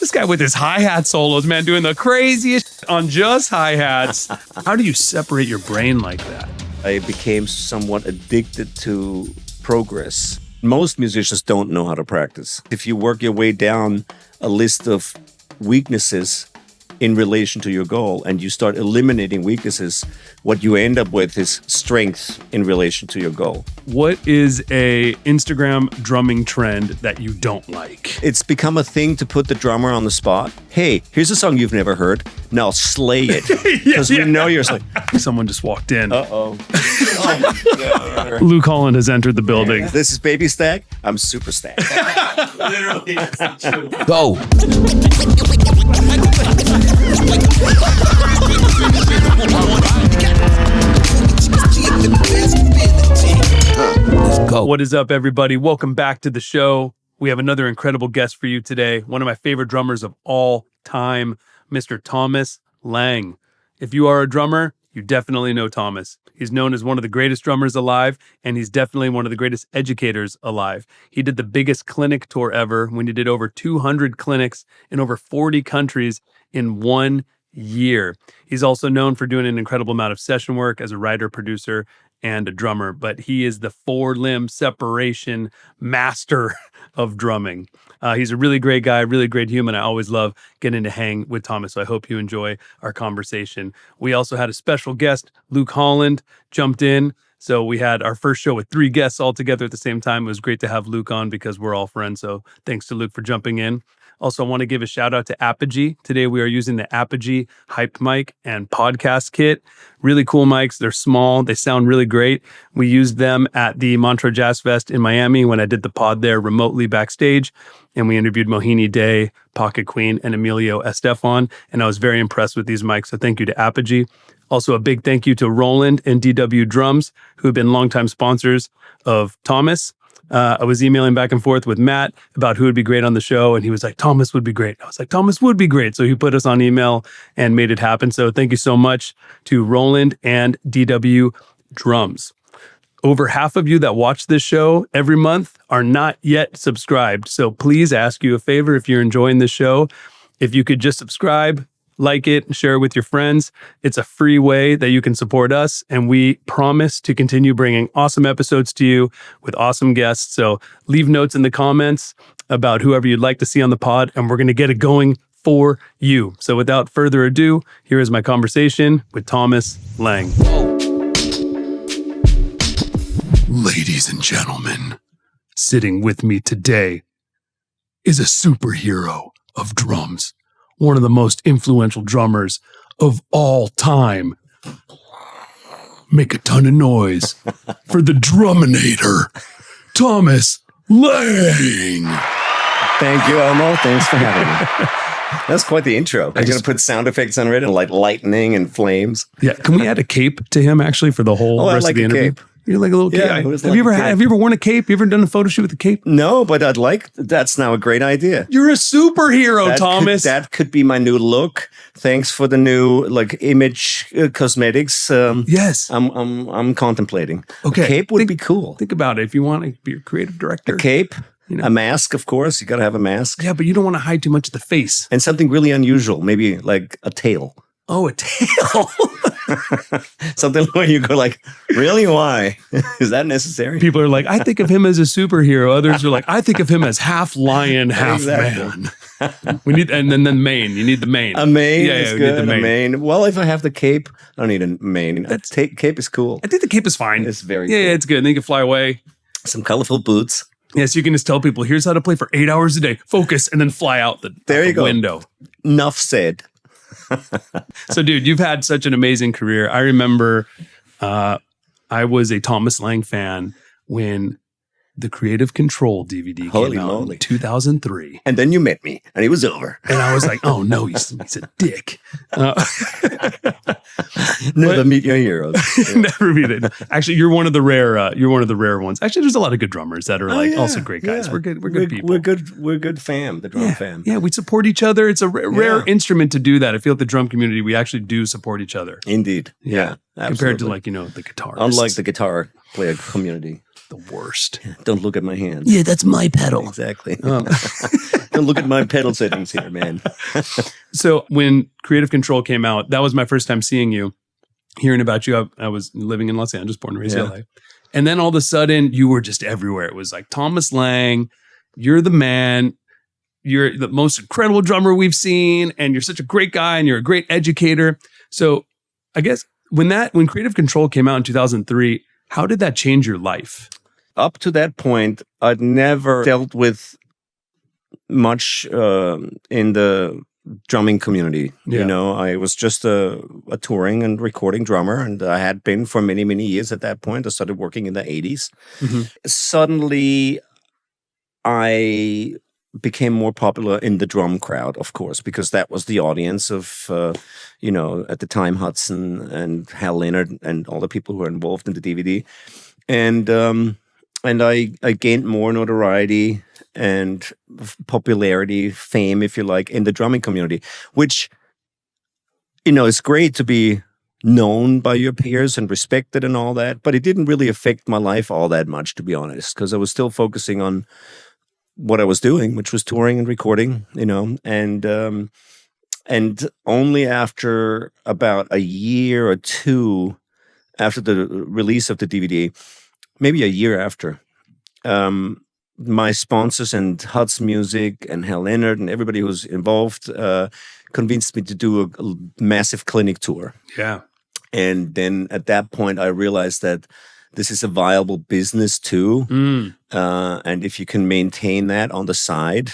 This guy with his hi-hat solos, man, doing the craziest shit on just hi-hats. How do you separate your brain like that? I became somewhat addicted to progress. Most musicians don't know how to practice. If you work your way down a list of weaknesses in relation to your goal and you start eliminating weaknesses, what you end up with is strength in relation to your goal. What is a Instagram drumming trend that you don't like? It's become a thing to put the drummer on the spot. Hey, here's a song you've never heard. Now slay it. Because we know you're like, someone just walked in. uh-oh. Oh, my God. Luke Holland has entered the building. This is Baby Stack. I'm Super Stack. Literally. Go. Let's go. What is up, everybody? Welcome back to the show. We have another incredible guest for you today. One of my favorite drummers of all time, Mr. Thomas Lang. If you are a drummer, you definitely know Thomas. He's known as one of the greatest drummers alive, and he's definitely one of the greatest educators alive. He did the biggest clinic tour ever when he did over 200 clinics in over 40 countries in 1 year. He's also known for doing an incredible amount of session work as a writer, producer, and a drummer, but he is the 4-limb separation master of drumming. He's a really great guy, really great human. I always love getting to hang with Thomas, so I hope you enjoy our conversation. We also had a special guest, Luke Holland, jumped in. So we had our first show with 3 guests all together at the same time. It was great to have Luke on because we're all friends, so thanks to Luke for jumping in. Also, I want to give a shout out to Apogee. Today, we are using the Apogee Hype Mic and Podcast Kit. Really cool mics. They're small. They sound really great. We used them at the Montreux Jazz Fest in Miami when I did the pod there remotely backstage. And we interviewed Mohini Day, Pocket Queen, and Emilio Estefan. And I was very impressed with these mics. So thank you to Apogee. Also, a big thank you to Roland and DW Drums, who have been longtime sponsors of Thomas. I was emailing back and forth with Matt about who would be great on the show, and he was like, Thomas would be great. I was like, Thomas would be great. So he put us on email and made it happen. So thank you so much to Roland and DW Drums. Over half of you that watch this show every month are not yet subscribed. So please ask you a favor if you're enjoying this show. If you could just subscribe, like it, and share it with your friends. It's a free way that you can support us, and we promise to continue bringing awesome episodes to you with awesome guests. So leave notes in the comments about whoever you'd like to see on the pod, and we're going to get it going for you. So without further ado, here is my conversation with Thomas Lang. Ladies and gentlemen, sitting with me today is a superhero of drums. One of the most influential drummers of all time. Make a ton of noise for the Druminator, Thomas Lang. Thank you, Elmo. Thanks for having me. That's quite the intro. I'm going to put sound effects on it and like lightning and flames. Yeah, can we add a cape to him actually for the whole rest of the interview? Cape. You're like a little cape. Yeah, have you ever worn a cape? You ever done a photo shoot with a cape? No, but I'd like. That's now a great idea. You're a superhero, Thomas. That could be my new look. Thanks for the new image cosmetics. Yes, I'm contemplating. Okay, a cape would be cool. Think about it. If you want to be a creative director, a cape, a mask, of course. You got to have a mask. Yeah, but you don't want to hide too much of the face. And something really unusual, maybe like a tail. Oh, a tail. Something where you go like, really? Why? Is that necessary? People are like, I think of him as a superhero. Others are like, I think of him as half lion, half man. We need, and then mane. You need the mane. A mane yeah, is we good. Need the mane. mane. A mane. Well, if I have the cape, I don't need a mane. Cape is cool. I think the cape is fine. It's very cool. Yeah, it's good. And then you can fly away. Some colorful boots. Yes, you can just tell people, here's how to play for 8 hours a day. Focus, and then fly out the window. Enough said. So, dude, you've had such an amazing career. I remember I was a Thomas Lang fan when the Creative Control DVD came out in 2003. And then you met me, and it was over. And I was like, oh, no, he's a dick. Never meet your heroes. Yeah. Never meet it. Actually, you're one of the rare ones. Actually, there's a lot of good drummers that are also great guys. Yeah. We're good people. We're good fam, the drum fam. Yeah, we support each other. It's a rare instrument to do that. I feel like the drum community, we actually do support each other. Indeed. Yeah. Compared to the guitar. Unlike the guitar player community. The worst. Don't look at my hands. Yeah, that's my pedal. Exactly. Don't look at my pedal settings here, man. So when Creative Control came out, that was my first time seeing you, hearing about you. I was living in Los Angeles, born and raised in LA. And then all of a sudden, you were just everywhere. It was like, Thomas Lang, you're the man. You're the most incredible drummer we've seen. And you're such a great guy and you're a great educator. So I guess when Creative Control came out in 2003, how did that change your life? Up to that point, I'd never dealt with much in the drumming community. Yeah. You know, I was just a touring and recording drummer, and I had been for many, many years at that point. I started working in the 80s. Suddenly, I became more popular in the drum crowd, of course, because that was the audience of, you know, at the time, Hudson and Hal Leonard and all the people who were involved in the DVD. And I gained more notoriety and popularity, fame, if you like, in the drumming community, which, you know, it's great to be known by your peers and respected and all that, but it didn't really affect my life all that much, to be honest, because I was still focusing on what I was doing, which was touring and recording, you know, and only after about a year or two after the release of the DVD, maybe a year after, my sponsors and Hud's Music and Hal Leonard and everybody who was involved convinced me to do a massive clinic tour. Yeah. And then at that point, I realized that this is a viable business too. And if you can maintain that on the side,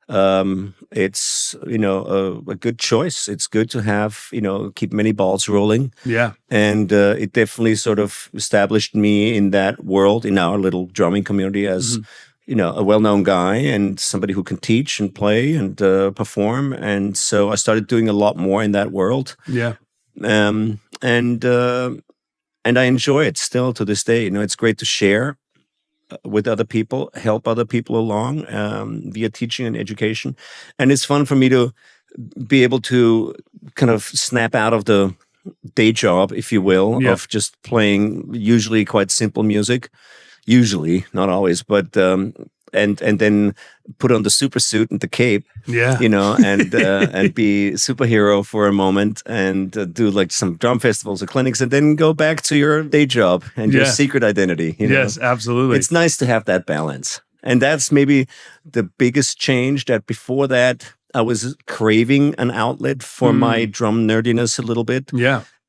it's, you know, a good choice. It's good to have, you know, keep many balls rolling. Yeah. And it definitely sort of established me in that world, in our little drumming community as, you know, a well-known guy and somebody who can teach and play and perform. And so I started doing a lot more in that world. Yeah. And I enjoy it still to this day. You know, it's great to share with other people, help other people along via teaching and education. And it's fun for me to be able to kind of snap out of the day job, if you will, of just playing usually quite simple music. Usually, not always, but and then put on the super suit and the cape, you know, and be superhero for a moment and do like some drum festivals or clinics, and then go back to your day job and your secret identity. You know? Yes, absolutely. It's nice to have that balance, and that's maybe the biggest change. That before that, I was craving an outlet for my drum nerdiness a little bit,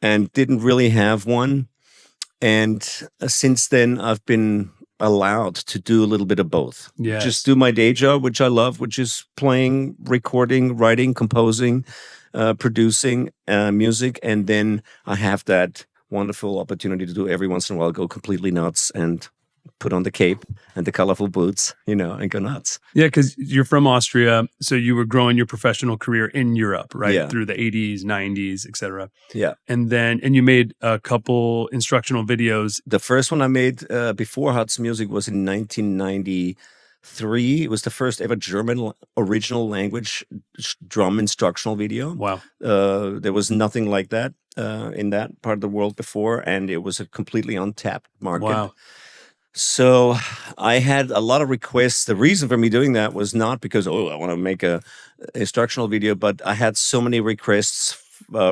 and didn't really have one. And since then, I've been allowed to do a little bit of both. Just do my day job, which I love, which is playing, recording, writing, composing, producing music. And then I have that wonderful opportunity to do every once in a while, go completely nuts and put on the cape and the colorful boots, you know, and go nuts. Yeah, because you're from Austria, so you were growing your professional career in Europe, right? Yeah. Through the 80s, 90s, etc. Yeah. And you made a couple instructional videos. The first one I made before Hud's Music was in 1993. It was the first ever German original language drum instructional video. Wow. There was nothing like that in that part of the world before, and it was a completely untapped market. Wow. So I had a lot of requests. The reason for me doing that was not because, I want to make a instructional video, but I had so many requests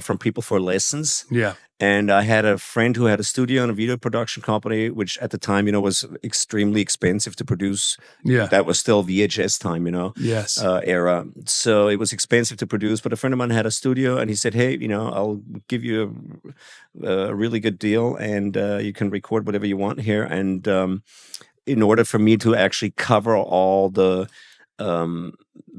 from people for lessons. Yeah. And I had a friend who had a studio and a video production company, which at the time, you know, was extremely expensive to produce. Yeah. That was still VHS time, you know, Yes. era. So it was expensive to produce. But a friend of mine had a studio and he said, hey, you know, I'll give you a really good deal and you can record whatever you want here. And in order for me to actually cover all the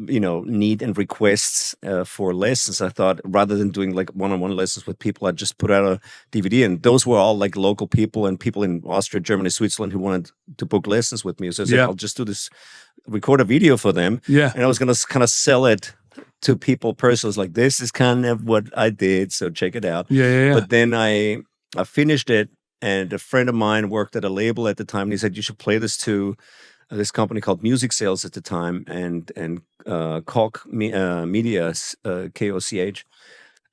you know, need and requests for lessons, I thought rather than doing like one-on-one lessons with people, I'd just put out a DVD. And those were all like local people and people in Austria, Germany, Switzerland who wanted to book lessons with me. So I said, I'll just do this, record a video for them. Yeah. And I was going to kind of sell it to people personally. I was like, this is kind of what I did. So check it out. Yeah. But then I finished it, and a friend of mine worked at a label at the time. And he said, you should play this to this company called Music Sales at the time, and Koch Media, KOCH,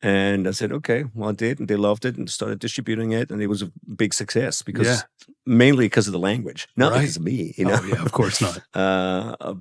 And I said, okay, well, I did. And they loved it and started distributing it. And it was a big success mainly because of the language, not because of me, you know? Oh, yeah, of course not.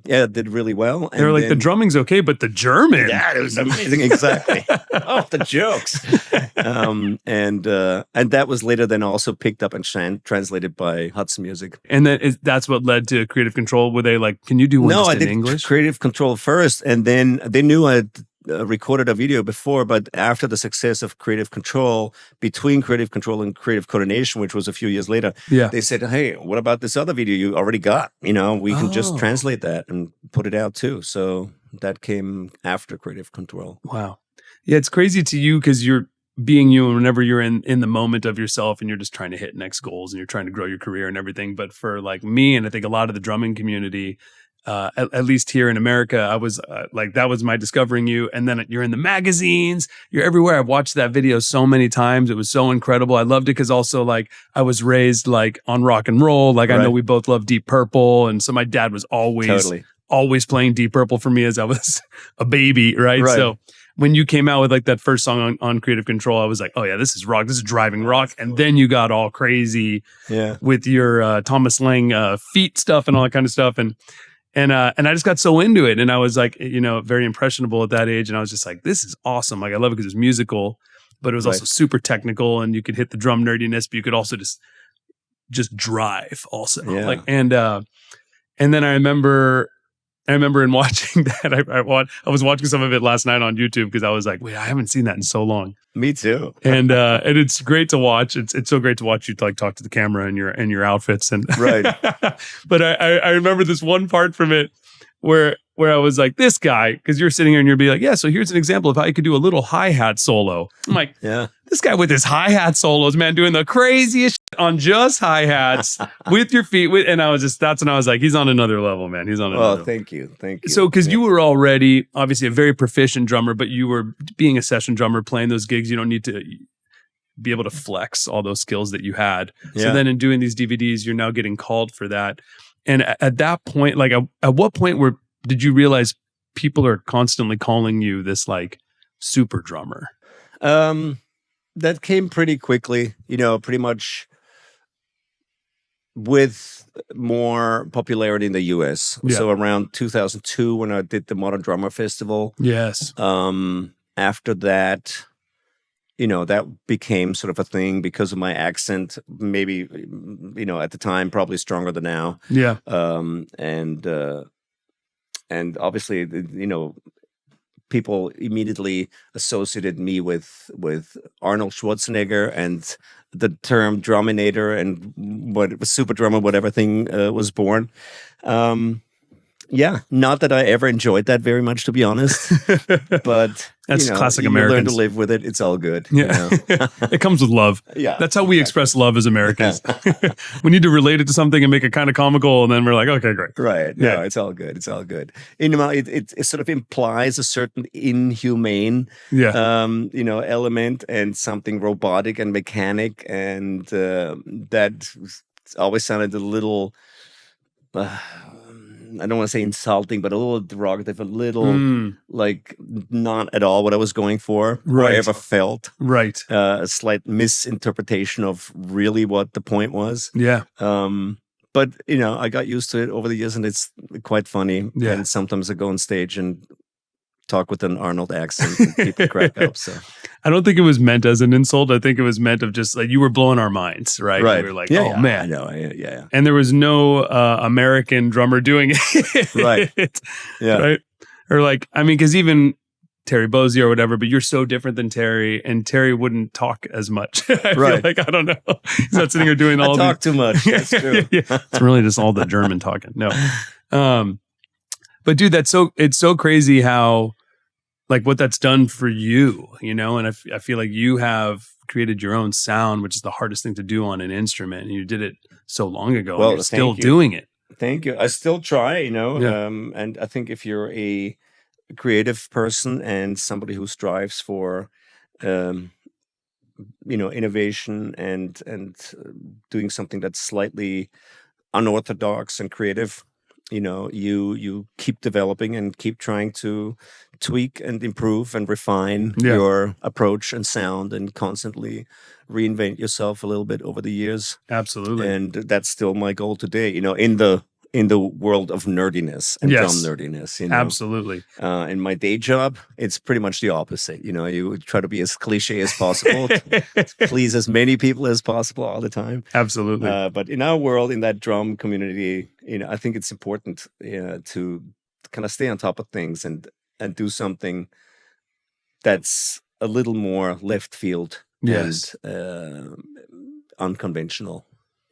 Yeah, it did really well. They were like, the drumming's okay, but the German. Yeah, it was amazing. Exactly. Oh, the jokes. And that was later then also picked up and translated by Hudson Music. And then that's what led to Creative Control. Were they like, can you do one No, just I in did English? Creative Control first, and then they knew I had recorded a video before, but after the success of Creative Control, between Creative Control and Creative Coordination, which was a few years later, they said, hey, what about this other video you already got? You know, we can just translate that and put it out too. So that came after Creative Control. Wow. Yeah, it's crazy to you because you're being you, and whenever you're in the moment of yourself and you're just trying to hit next goals and you're trying to grow your career and everything. But for like me, and I think a lot of the drumming community, at least here in America, I was like, that was my discovering you. And then you're in the magazines, you're everywhere. I've watched that video so many times. It was so incredible. I loved it because also like I was raised like on rock and roll. Like I know we both love Deep Purple. And so my dad was always playing Deep Purple for me as I was a baby. Right. So when you came out with like that first song on Creative Control, I was like, oh yeah, this is rock. This is driving rock. And then you got all crazy with your Thomas Lang feet stuff and all that kind of stuff. And I just got so into it. And I was like, you know, very impressionable at that age. And I was just like, this is awesome. Like, I love it because it's musical, but it was also super technical, and you could hit the drum nerdiness, but you could also just drive also. Yeah. Like, and then I remember in watching that, I was watching some of it last night on YouTube because I was like, wait, I haven't seen that in so long. Me too. And it's great to watch. It's so great to watch you like talk to the camera and your outfits and But I remember this one part from it where I was like, this guy, because you're sitting here and you'll be like, yeah, so here's an example of how you could do a little hi-hat solo. I'm like, this guy with his hi-hat solos, man, doing the craziest shit on just hi-hats with your feet. And I was just, that's when I was like, he's on another level, man. He's on another level. Thank you. So, because you were already obviously a very proficient drummer, but you were being a session drummer, playing those gigs, you don't need to be able to flex all those skills that you had. So then in doing these DVDs, you're now getting called for that. And at that point, like at what point did you realize people are constantly calling you this like super drummer? That came pretty quickly, you know, pretty much with more popularity in the US. So around 2002, when I did the Modern Drummer Festival. Yes. After that, you know, that became sort of a thing because of my accent, maybe, you know, at the time, probably stronger than now. Yeah. And obviously, you know, people immediately associated me with Arnold Schwarzenegger and the term druminator and what super drummer, whatever thing was born. Yeah, not that I ever enjoyed that very much, to be honest. But that's classic Americans. You learn to live with it. It's all good. Yeah, you know? It comes with love. Yeah, that's how we express love as Americans. We need to relate it to something and make it kind of comical, and then we're like, okay, great. Right. Yeah, no, it's all good. It's all good. You know, it sort of implies a certain inhumane, you know, element and something robotic and mechanic, and that always sounded a little. I don't want to say insulting, but a little derogative, a little like not at all what I was going for, or I ever felt. Right. A slight misinterpretation of really what the point was. Yeah. But, you know, I got used to it over the years, and it's quite funny. Yeah. And sometimes I go on stage and talk with an Arnold accent and people crack up. So I don't think it was meant as an insult. I think it was meant of just like you were blowing our minds, right? Right. We were like, oh man. I know. Yeah. And there was no American drummer doing it. Right. Yeah. Right. Or like, I mean, because even Terry Bozzio or whatever, but you're so different than Terry, and Terry wouldn't talk as much. I feel like, I don't know. He's not sitting here doing all I talk too much. That's true. It's really just all the German talking. No. But dude, it's so crazy how like what that's done for you, you know? And I feel like you have created your own sound, which is the hardest thing to do on an instrument. And you did it so long ago. Well, and you're still doing it. Thank you. I still try, you know, and I think if you're a creative person and somebody who strives for, you know, innovation and doing something that's slightly unorthodox and creative, you keep developing and keep trying to tweak and improve and refine Yeah. your approach and sound, and constantly reinvent yourself a little bit over the years. Absolutely. And that's still my goal today, in the world of nerdiness and Yes. drum nerdiness. Absolutely. In my day job, it's pretty much the opposite. You try to be as cliche as possible, to please as many people as possible all the time. Absolutely. But in our world, in that drum community, I think it's important to kind of stay on top of things and do something that's a little more left field Yes. and unconventional.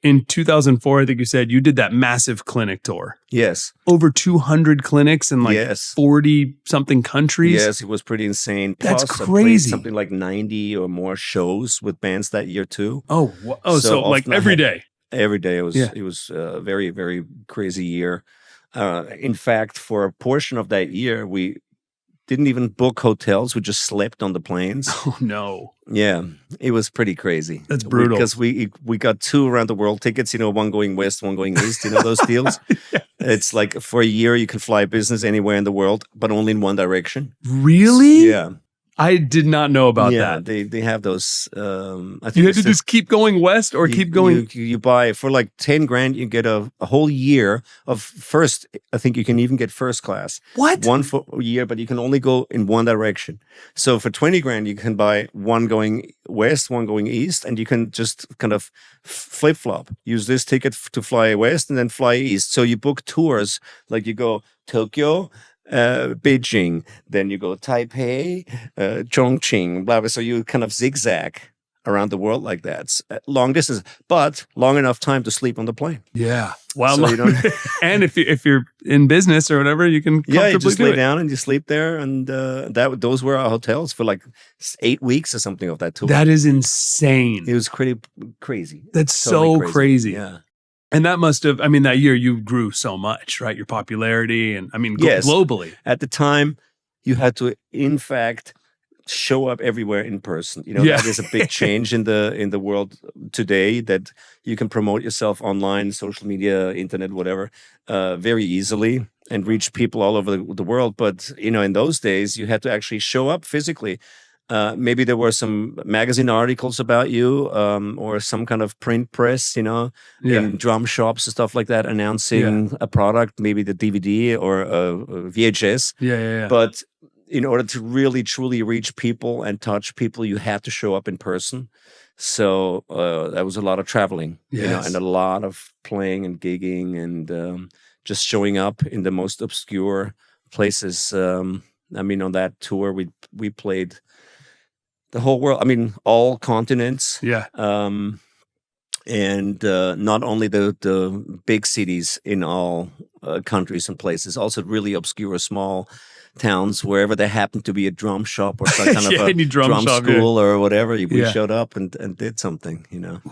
In 2004, I think you said you did that massive clinic tour. Yes. Over 200 clinics in like Yes. 40 something countries. Yes, it was pretty insane. That's Plus, I played crazy. something like 90 or more shows with bands that year too. Oh, so like often I every had- day. Every day Yeah. it was a very, very crazy year. In fact, for a portion of that year, we didn't even book hotels. We just slept on the planes. Oh no. Yeah, it was pretty crazy. That's brutal. Because we got 2 around the world tickets, one going west, one going east, those deals. It's like for a year you can fly business anywhere in the world, but only in one direction. Really? Yeah. I did not know about that. They have those. I think You had it's to just keep going west or keep going. You buy for like 10 grand, you get a whole year of first. I think you can even get first class. What? One for a year, but you can only go in one direction. So for 20 grand, you can buy one going west, one going east, and you can just kind of flip flop. Use this ticket to fly west and then fly east. So you book tours like you go Tokyo, Beijing, then you go Taipei, Chongqing, blah, blah. So you kind of zigzag around the world like that. It's long distance, but long enough time to sleep on the plane. Yeah. Wow. So you don't- And if you're in business or whatever, you can comfortably you just do lay it. down and you sleep there. And those were our hotels for like 8 weeks or something of that tour. That is insane. It was pretty crazy. That's Totally so crazy. Yeah. And that must have, that year you grew so much, right? Your popularity and Yes. globally. At the time, you had to, in fact, show up everywhere in person. Yeah. That is a big change in the world today, that you can promote yourself online, social media, internet, whatever, very easily and reach people all over the world. But, in those days, you had to actually show up physically. Maybe there were some magazine articles about you, or some kind of print press, in drum shops and stuff like that, announcing a product, maybe the DVD or a VHS. Yeah. But in order to really, truly reach people and touch people, you had to show up in person. So that was a lot of traveling, Yes. and a lot of playing and gigging and just showing up in the most obscure places. On that tour, we played the whole world. All continents. Yeah. And not only the big cities in all countries and places, also really obscure small towns, wherever there happened to be a drum shop or some kind of a any drum shop, school or whatever. We Yeah. showed up and did something,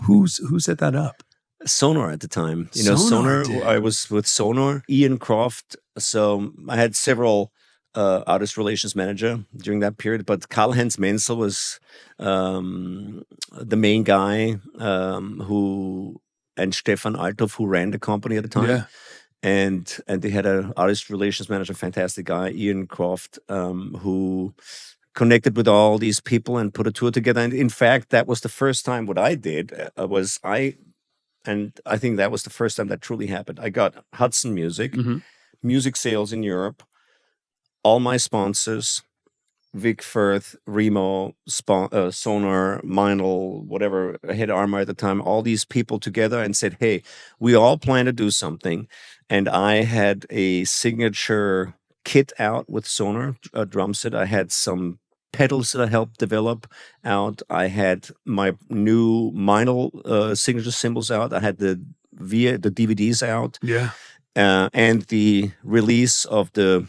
Who set that up? Sonar at the time. Sonar Sonar, did. I was with Sonar, Ian Croft. So I had several artist relations manager during that period, but Karl-Heinz Menzel was the main guy, and Stefan Althoff, who ran the company at the time. Yeah. And they had an artist relations manager, fantastic guy, Ian Croft, who connected with all these people and put a tour together. And in fact, that was the first time what I did and I think that was the first time that truly happened. I got Hudson Music, Mhm. music sales in Europe, all my sponsors, Vic Firth, Remo, Sonar, Meinl, whatever, Head Armor at the time, all these people together and said, hey, we all plan to do something. And I had a signature kit out with Sonar, a drum set. I had some pedals that I helped develop out. I had my new Meinl signature cymbals out. I had the DVDs out. Yeah. And the release of the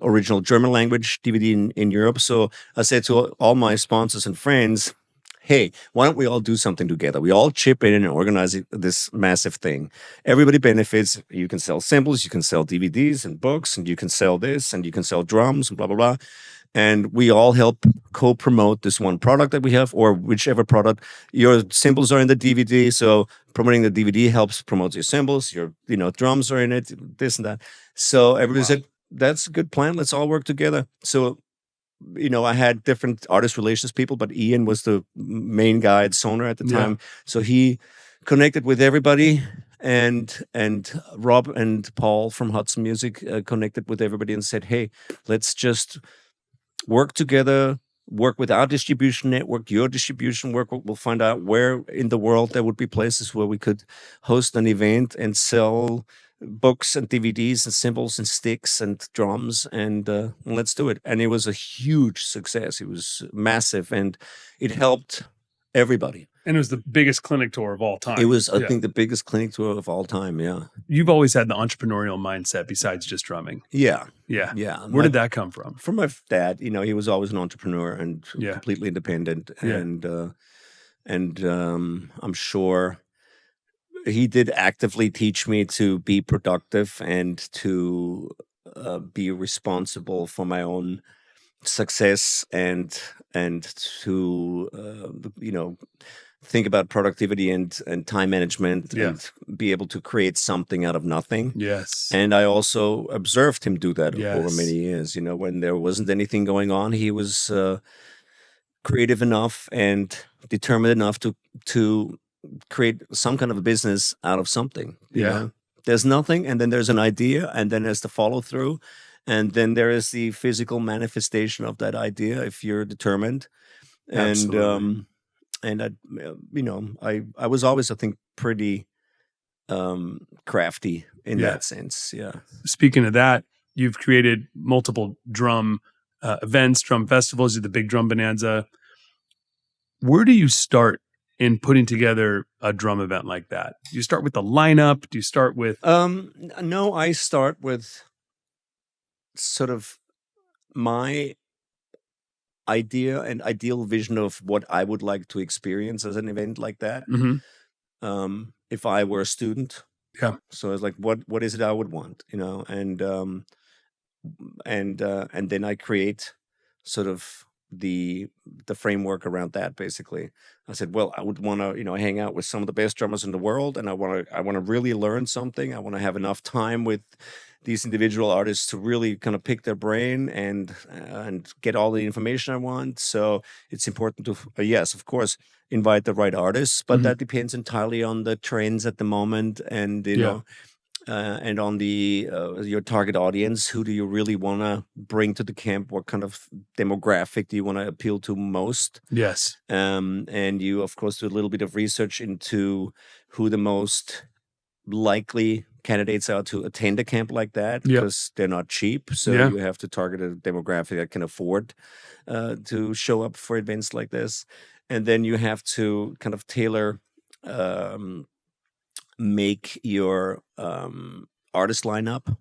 original German language DVD in Europe. So I said to all my sponsors and friends, hey, why don't we all do something together? We all chip in and organize this massive thing. Everybody benefits. You can sell samples, you can sell DVDs and books, and you can sell this, and you can sell drums and blah, blah, blah. and we all help co-promote this one product that we have, or whichever product. Your cymbals are in the DVD, so promoting the DVD helps promote your cymbals. Your drums are in it, this and that. So everybody said, that's a good plan. Let's all work together. So I had different artist relations people, but Ian was the main guy at Sonar at the time. So he connected with everybody, and Rob and Paul from Hudson Music connected with everybody and said, hey, let's just work together, work with our distribution network, your distribution work. We'll find out where in the world there would be places where we could host an event and sell books and DVDs and cymbals and sticks and drums, and let's do it. And it was a huge success. It was massive, and it helped everybody. And it was the biggest clinic tour of all time. It was, I think, the biggest clinic tour of all time. Yeah. You've always had the entrepreneurial mindset besides just drumming. Yeah. Where did that come from? From my dad. He was always an entrepreneur and completely independent, and I'm sure he did actively teach me to be productive and to be responsible for my own success, and to think about productivity and time management, and be able to create something out of nothing. Yes. And I also observed him do that over many years. When there wasn't anything going on, he was creative enough and determined enough to create some kind of a business out of something. There's nothing, and then there's an idea, and then there's the follow through, and then there is the physical manifestation of that idea if you're determined. Absolutely. And I was always, I think, pretty crafty in that sense. Yeah. Speaking of that, you've created multiple drum events, drum festivals. You're the Big Drum Bonanza. Where do you start in putting together a drum event like that? Do you start with the lineup? Do you start with? No, I start with sort of my idea and ideal vision of what I would like to experience as an event like that. If I were a student. So it's like, what is it I would want, and then I create sort of the framework around that. Basically, I said, well, I would want to hang out with some of the best drummers in the world, and I want to really learn something. I want to have enough time with these individual artists to really kind of pick their brain and get all the information I want. So it's important to yes, of course, invite the right artists, but that depends entirely on the trends at the moment, and and on the your target audience. Who do you really want to bring to the camp? What kind of demographic do you want to appeal to most? Yes. And you, of course, do a little bit of research into who the most likely candidates are to attend a camp like that, because they're not cheap. So you have to target a demographic that can afford to show up for events like this. And then you have to kind of tailor make your artist lineup,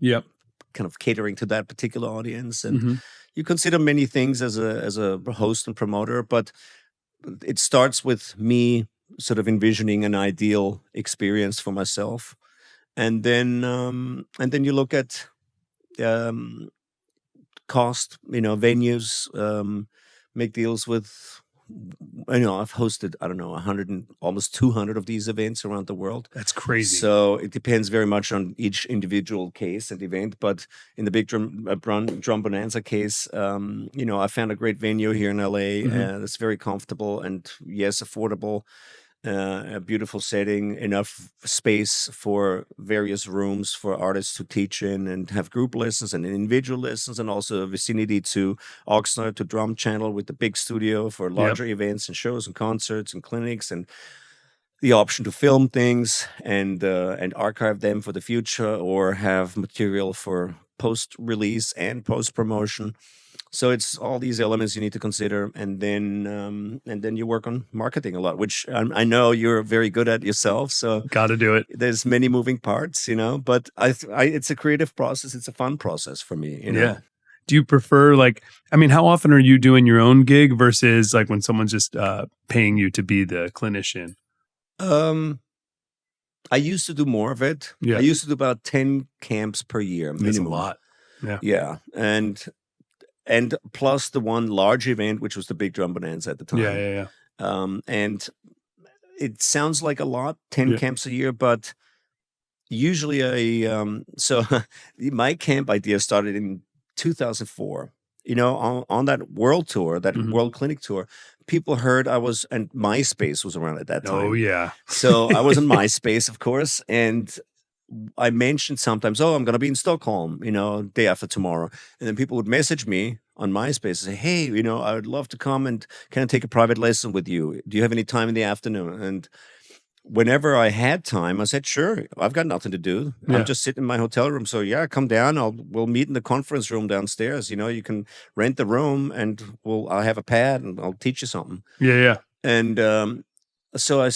kind of catering to that particular audience, and you consider many things as a host and promoter. But it starts with me sort of envisioning an ideal experience for myself, and then you look at cost, venues, make deals with. I've hosted, I don't know, 100 and almost 200 of these events around the world. That's crazy. So it depends very much on each individual case and event. But in the Big Drum Bonanza case, I found a great venue here in LA, and it's very comfortable and, yes, affordable. A beautiful setting, enough space for various rooms for artists to teach in and have group lessons and individual lessons, and also a vicinity to Oxnard, to Drum Channel with the big studio for larger events and shows and concerts and clinics, and the option to film things and archive them for the future, or have material for post-release and post-promotion. So it's all these elements you need to consider, and then you work on marketing a lot, which I know you're very good at yourself. So got to do it. There's many moving parts, but it's a creative process. It's a fun process for me. Yeah. Do you prefer how often are you doing your own gig versus like when someone's just paying you to be the clinician? I used to do more of it. I used to do about 10 camps per year minimum. That's a lot. Yeah, and and plus the one large event, which was the Big Drum Bonanza at the time. Yeah. And it sounds like a lot, 10 camps a year, but usually so my camp idea started in 2004. On that world tour, that world clinic tour, people heard I was, and MySpace was around at that time. Oh, yeah. So I was on MySpace, of course, and I mentioned sometimes, I'm going to be in Stockholm, day after tomorrow. And then people would message me on MySpace and say, hey, I would love to come and can I take a private lesson with you? Do you have any time in the afternoon? And whenever I had time, I said, sure, I've got nothing to do. Yeah. I'm just sitting in my hotel room. So yeah, come down. We'll meet in the conference room downstairs. You can rent the room and I'll have a pad and I'll teach you something. Yeah. And so I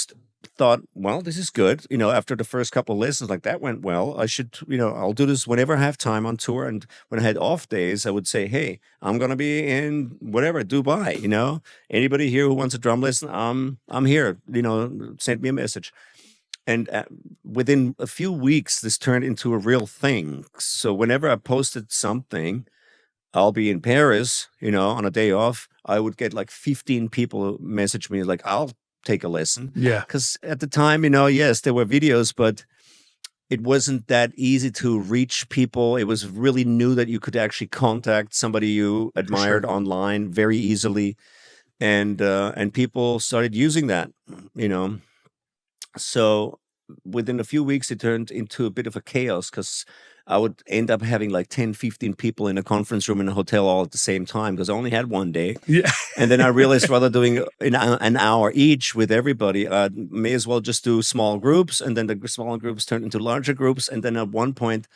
thought, well, this is good. After the first couple of lessons, like that went well. I should, I'll do this whenever I have time on tour. And when I had off days, I would say, hey, I'm going to be in whatever, Dubai, anybody here who wants a drum lesson, I'm here, send me a message. And within a few weeks, this turned into a real thing. So whenever I posted something, I'll be in Paris, on a day off, I would get like 15 people message me like, I'll take a lesson. Yeah. Because at the time, yes, there were videos, but it wasn't that easy to reach people. It was really new that you could actually contact somebody you admired online very easily. And people started using that, So within a few weeks, it turned into a bit of a chaos because I would end up having like 10, 15 people in a conference room in a hotel all at the same time because I only had one day. Yeah. And then I realized rather doing an hour each with everybody, I may as well just do small groups. And then the smaller groups turned into larger groups. And then at one point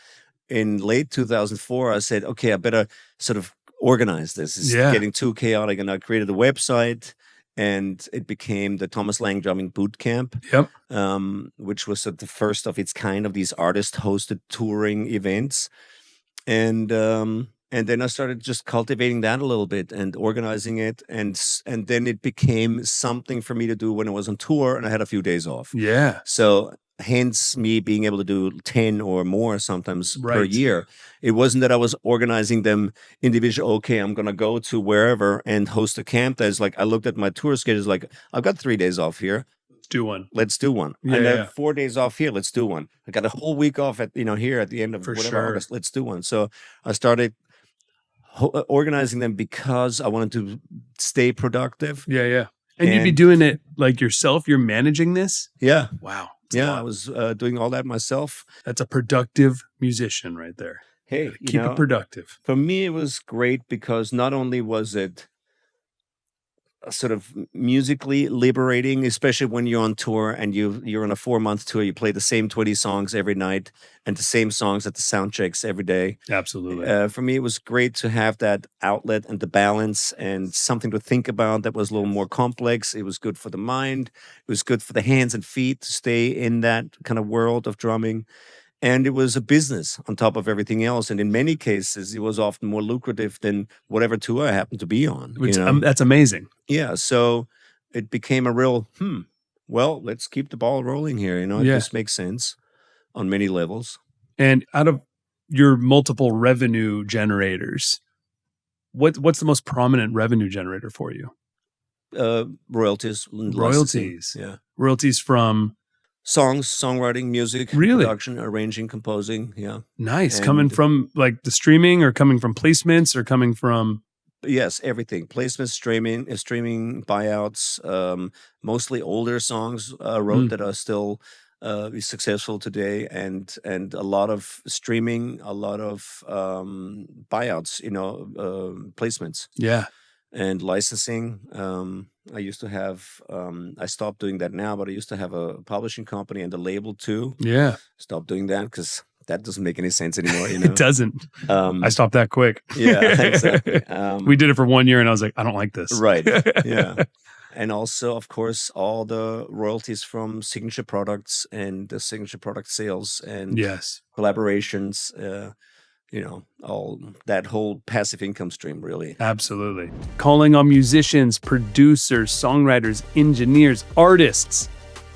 in late 2004, I said, okay, I better sort of organize this. It's getting too chaotic. And I created a website. And it became the Thomas Lang Drumming Boot Camp, which was the first of its kind of these artist-hosted touring events. And then I started just cultivating that a little bit and organizing it. And then it became something for me to do when I was on tour and I had a few days off. Yeah. So hence me being able to do 10 or more sometimes per year. It wasn't that I was organizing them individually. Okay, I'm going to go to wherever and host a camp. That's like, I looked at my tour schedules like, I've got 3 days off here. Do one. Let's do one. Yeah, and then 4 days off here. Let's do one. I got a whole week off at, here at the end of whatever August. Let's do one. So I started organizing them because I wanted to stay productive. Yeah. And you'd be doing it like yourself? You're managing this? Yeah. Wow. I was doing all that myself. That's a productive musician right there. Hey, keep it productive. For me, it was great because not only was it sort of musically liberating, especially when you're on tour and you're on a 4-month tour, you play the same 20 songs every night and the same songs at the sound checks every day. Absolutely. For me, it was great to have that outlet and the balance and something to think about that was a little more complex. It was good for the mind. It was good for the hands and feet to stay in that kind of world of drumming. And it was a business on top of everything else. And in many cases, it was often more lucrative than whatever tour I happened to be on. Which, that's amazing. Yeah. So it became a real, well, let's keep the ball rolling here. It just makes sense on many levels. And out of your multiple revenue generators, what's the most prominent revenue generator for you? Royalties. Royalties. Yeah. Royalties from... songs, songwriting, music, production, arranging, composing. Yeah. Nice. Coming from like the streaming or coming from placements or coming from... Yes, everything. Placements, streaming buyouts, mostly older songs wrote that are still successful today, and a lot of streaming, a lot of buyouts, placements. Yeah. And licensing. I used to have, I stopped doing that now, but I used to have a publishing company and a label too. Yeah. Stopped doing that because that doesn't make any sense anymore. It doesn't. I stopped that quick. Yeah, exactly. We did it for 1 year and I was like, I don't like this. Right. Yeah. And also, of course, all the royalties from signature products and the signature product sales and collaborations, all that whole passive income stream, really. Absolutely. Calling on musicians, producers, songwriters, engineers, artists.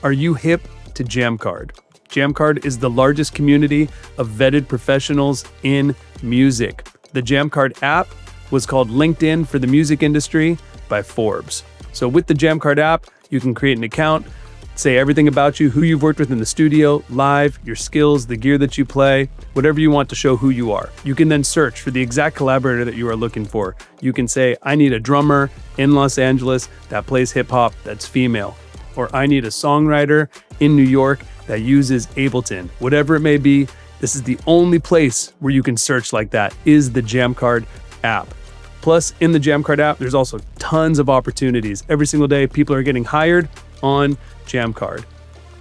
Are you hip to JamCard? JamCard is the largest community of vetted professionals in music. The JamCard app was called LinkedIn for the Music Industry by Forbes. So with the Jamcard app, you can create an account, say everything about you, who you've worked with in the studio, live, your skills, the gear that you play, whatever you want to show who you are. You can then search for the exact collaborator that you are looking for. You can say, I need a drummer in Los Angeles that plays hip hop that's female, or I need a songwriter in New York that uses Ableton. Whatever it may be, this is the only place where you can search like that is the Jamcard app. Plus, in the Jamcard app, there's also tons of opportunities. Every single day, people are getting hired on Jamcard.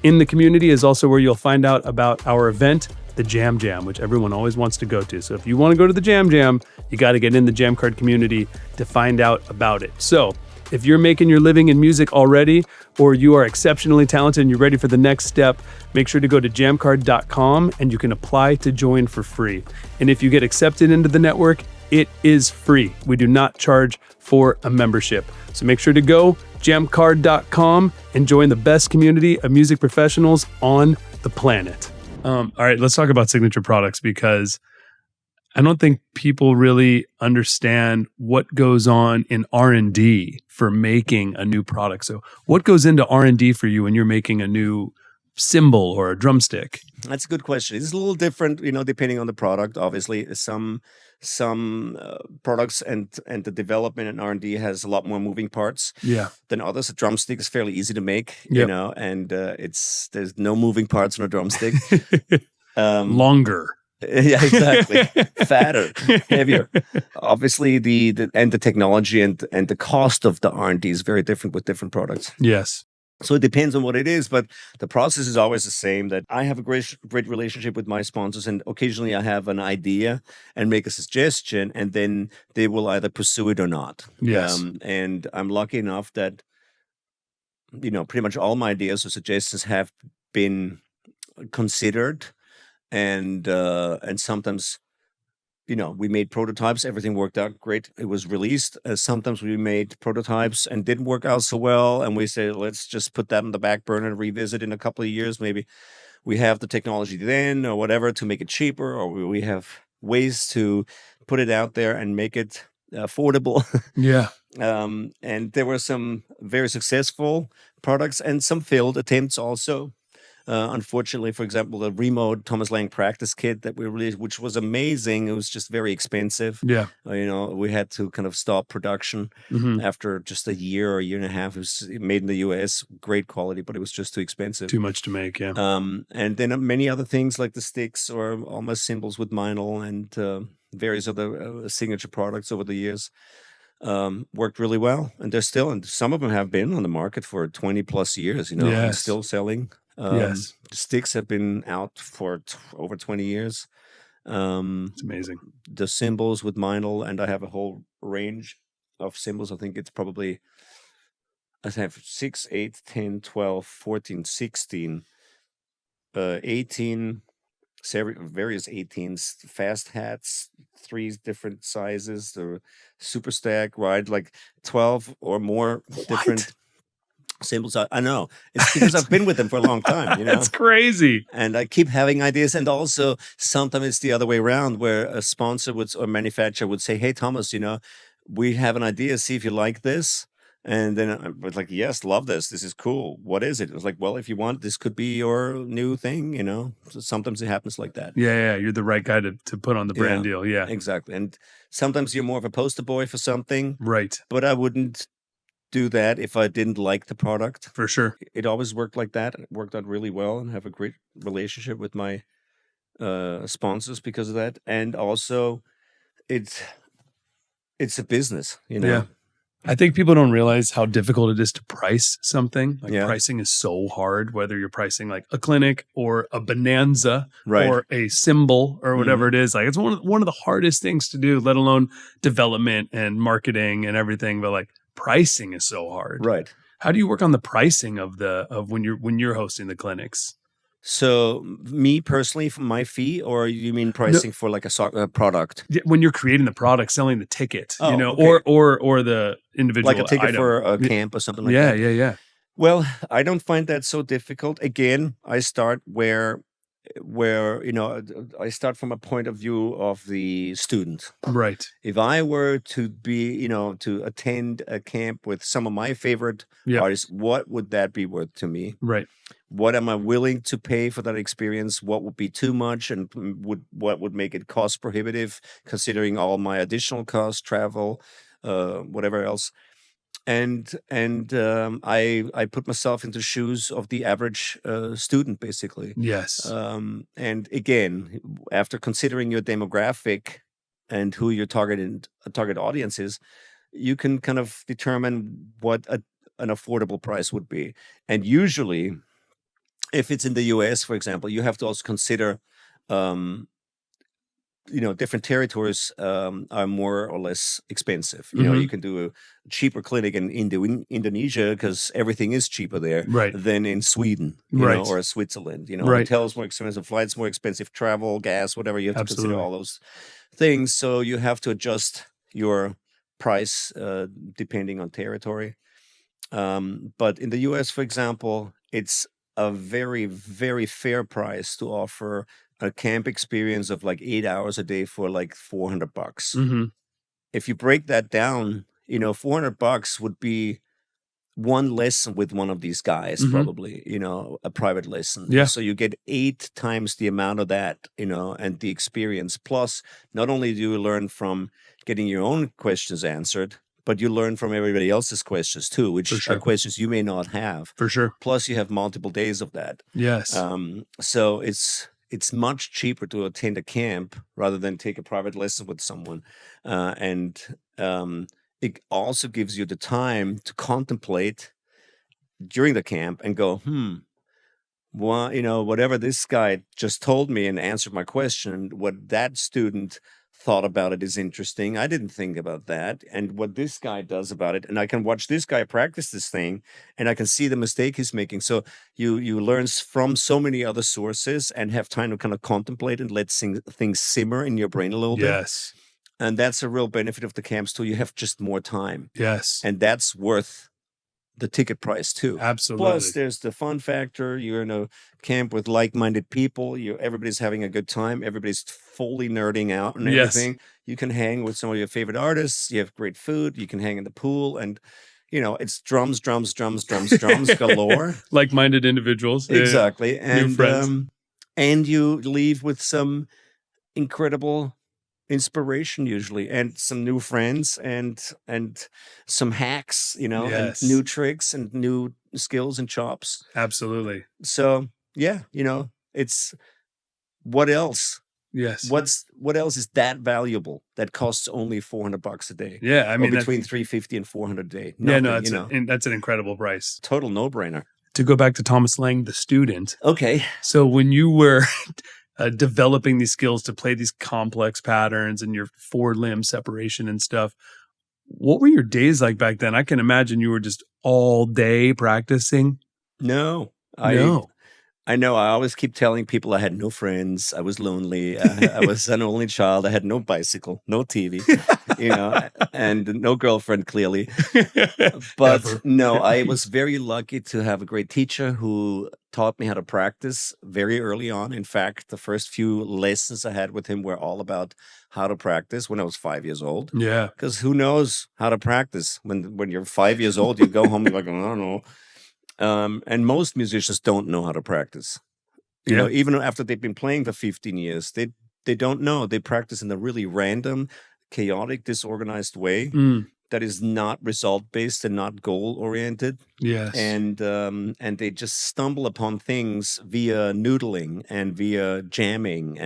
In the community is also where you'll find out about our event, the Jam Jam, which everyone always wants to go to. So if you want to go to the Jam Jam, you got to get in the Jamcard community to find out about it. So if you're making your living in music already, or you are exceptionally talented and you're ready for the next step, make sure to go to jamcard.com and you can apply to join for free. And if you get accepted into the network, it is free. We do not charge for a membership. So make sure to go jamcard.com and join the best community of music professionals on the planet. All right, let's talk about signature products, because I don't think people really understand what goes on in R&D for making a new product. So what goes into R&D for you when you're making a new cymbal or a drumstick? That's a good question. It's a little different, depending on the product. Obviously, some products and the development and R&D has a lot more moving parts than others. A drumstick is fairly easy to make, and there's no moving parts on a drumstick. Longer. Yeah, exactly. Fatter, heavier. Obviously, the technology and the cost of the R&D is very different with different products. Yes. So it depends on what it is, but the process is always the same. That I have a great relationship with my sponsors, and occasionally I have an idea and make a suggestion, and then they will either pursue it or not. Yes. And I'm lucky enough that pretty much all my ideas or suggestions have been considered, and sometimes we made prototypes, everything worked out great, it was released. Sometimes we made prototypes and didn't work out so well, and we said, let's just put that on the back burner and revisit in a couple of years. Maybe we have the technology then or whatever to make it cheaper, or we have ways to put it out there and make it affordable. Yeah. And there were some very successful products and some failed attempts also. Unfortunately, for example, the remote Thomas Lang practice kit that we released, which was amazing, it was just very expensive. Yeah. We had to kind of stop production after just a year or a year and a half. It was made in the US, great quality, but it was just too expensive. Too much to make, yeah. And then many other things like the sticks or almost cymbals with Meinl and various other signature products over the years worked really well. And they're still, and some of them have been on the market for 20 plus years, and still selling. Yes. The sticks have been out for over 20 years. It's amazing. The cymbals with Meinl, and I have a whole range of cymbals. I think it's probably, I have 6, 8, 10, 12, 14, 16, 18, various 18s, fast hats, 3 different sizes, the super stack, right? Like 12 or more different cymbals. I know. It's because I've been with them for a long time, That's crazy. And I keep having ideas. And also sometimes it's the other way around, where a sponsor or manufacturer would say, hey, Thomas, we have an idea. See if you like this. And then I was like, yes, love this. This is cool. What is it? It was like, well, if you want, this could be your new thing, So sometimes it happens like that. Yeah. You're the right guy to put on the brand deal. Yeah. Exactly. And sometimes you're more of a poster boy for something. Right. But I wouldn't do that if I didn't like the product. For sure. It always worked like that. It worked out really well, and have a great relationship with my sponsors because of that. And also, it's a business, Yeah. I think people don't realize how difficult it is to price something. Pricing is so hard, whether you're pricing like a clinic or a bonanza or a cymbal or whatever it is. Like, it's one of the hardest things to do, let alone development and marketing and everything. But like, pricing is so hard. Right. How do you work on the pricing of when you're hosting the clinics? So me personally, for my fee, or you mean pricing for like a product? Yeah, when you're creating the product, selling the ticket, okay. or the individual like a ticket item. for a camp or something like that. Yeah. Well, I don't find that so difficult. Again, I start where where I start from a point of view of the student. Right. If I were to be, to attend a camp with some of my favorite Yeah. artists, what would that be worth to me? Right. What am I willing to pay for that experience? What would be too much, and what would make it cost prohibitive, considering all my additional costs, travel, whatever else? And I put myself into shoes of the average student, basically. Yes. And again, after considering your demographic and who your target audience is, you can kind of determine what an affordable price would be. And usually, if it's in the US, for example, you have to also consider, different territories are more or less expensive. You can do a cheaper clinic in Indonesia because everything is cheaper there Right. than in Sweden, Right. or Switzerland. Right. Hotels more expensive, flights more expensive, travel, gas, whatever. You have to Absolutely. consider all those things. So you have to adjust your price depending on territory. But in the US, for example, it's a very, very fair price to offer a camp experience of like 8 hours a day for like $400. Mm-hmm. If you break that down, $400 would be one lesson with one of these guys, Mhm. probably, a private lesson. Yeah. So you get 8 times the amount of that, and the experience. Plus, not only do you learn from getting your own questions answered, but you learn from everybody else's questions too, which For sure. are questions you may not have. For sure. Plus, you have multiple days of that. Yes. So it's much cheaper to attend a camp rather than take a private lesson with someone, and it also gives you the time to contemplate during the camp and go, well, whatever this guy just told me and answered my question, what that student thought about it is interesting. I didn't think about that. And what this guy does about it, and I can watch this guy practice this thing and I can see the mistake he's making. So you learn from so many other sources and have time to kind of contemplate and let things simmer in your brain a little bit. Yes. And that's a real benefit of the camps too. You have just more time. Yes. And that's worth the ticket price too. Absolutely. Plus, there's the fun factor. You're in a camp with like-minded people. Everybody's having a good time. Everybody's fully nerding out and Yes. everything. You can hang with some of your favorite artists. You have great food. You can hang in the pool, and it's drums galore. Like-minded individuals. Exactly. Yeah. New friends. And you leave with some incredible inspiration usually, and some new friends, and some hacks, Yes. and new tricks and new skills and chops. Absolutely. So yeah, it's what else? Yes. What else is that valuable that costs only $400 a day? Yeah, I mean, or between $350 and $400 a day. Yeah, Nothing, no, that's an incredible price. Total no-brainer. To go back to Thomas Lang, the student. Okay. So when you were developing these skills to play these complex patterns and your forward limb separation and stuff, what were your days like back then? I can imagine you were just all day practicing. No. I know. I always keep telling people I had no friends. I was lonely. I was an only child. I had no bicycle, no TV, and no girlfriend, clearly. But Ever. no, I was very lucky to have a great teacher who taught me how to practice very early on. In fact, the first few lessons I had with him were all about how to practice when I was 5 years old. Yeah. Because who knows how to practice? When you're 5 years old, you go home and you're like, I don't know. And most musicians don't know how to practice. Even after they've been playing for 15 years, they don't know. They practice in a really random, chaotic, disorganized way that is not result-based and not goal-oriented. Yes. And they just stumble upon things via noodling and via jamming,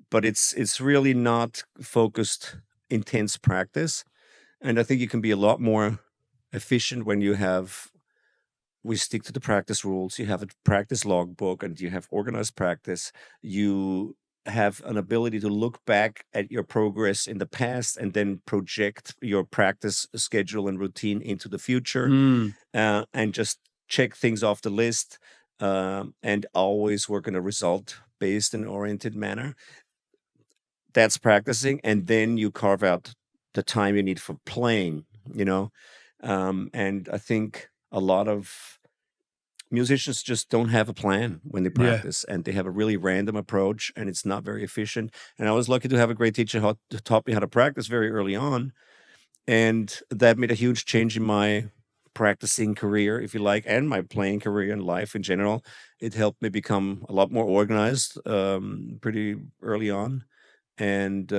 but it's really not focused, intense practice. And I think you can be a lot more efficient when we stick to the practice rules. You have a practice logbook and you have organized practice. You have an ability to look back at your progress in the past and then project your practice schedule and routine into the future, and just check things off the list, and always work in a result-based and oriented manner. That's practicing. And then you carve out the time you need for playing, and I think a lot of musicians just don't have a plan when they Yeah. practice, and they have a really random approach, and it's not very efficient. And I was lucky to have a great teacher who taught me how to practice very early on, and that made a huge change in my practicing career, if you like, and my playing career and life in general. It helped me become a lot more organized pretty early on, and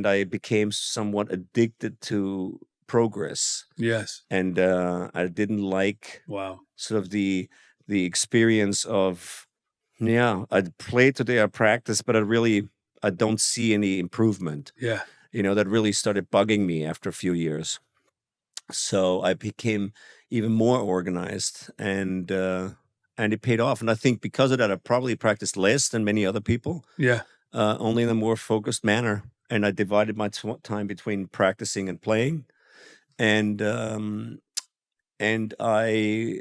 I became somewhat addicted to progress, Yes. and I didn't like Wow. sort of the experience of, yeah, I play today, I practice, but I don't see any improvement. Yeah. That really started bugging me after a few years. So I became even more organized, and it paid off. And I think because of that, I probably practiced less than many other people, Yeah. only in a more focused manner. And I divided my time between practicing and playing, and I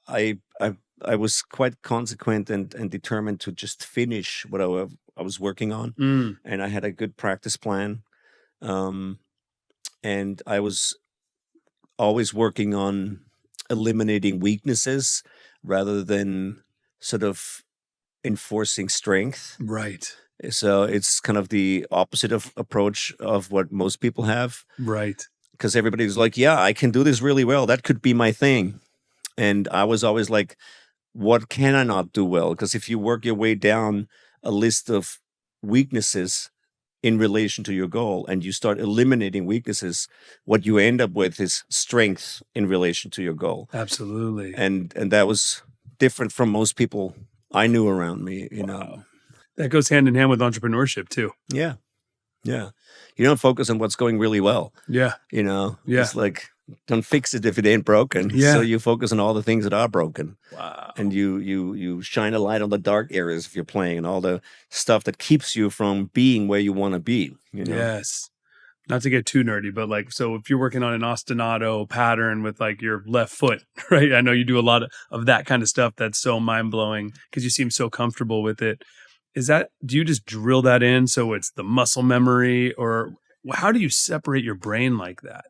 I I I was quite consequent and determined to just finish what I was working on, Mm. and I had a good practice plan, um, and I was always working on eliminating weaknesses rather than sort of enforcing strength. Right. So it's kind of the opposite of approach of what most people have, Right. because everybody's like, "Yeah, I can do this really well. That could be my thing." And I was always like, what can I not do well? Because if you work your way down a list of weaknesses in relation to your goal and you start eliminating weaknesses, what you end up with is strength in relation to your goal. Absolutely. And that was different from most people I knew around me, you know. Wow. That goes hand in hand with entrepreneurship too. Yeah. Yeah. You don't focus on what's going really well, Yeah. you know. Yeah. It's like, don't fix it if it ain't broken. Yeah. So you focus on all the things that are broken. Wow. And you shine a light on the dark areas if you're playing, and all the stuff that keeps you from being where you want to be, you know. Yes. Not to get too nerdy, but like, so if you're working on an ostinato pattern with like your left foot, right? I know you do a lot of that kind of stuff. That's so mind blowing because you seem so comfortable with it. Do you just drill that in so it's the muscle memory, or how do you separate your brain like that?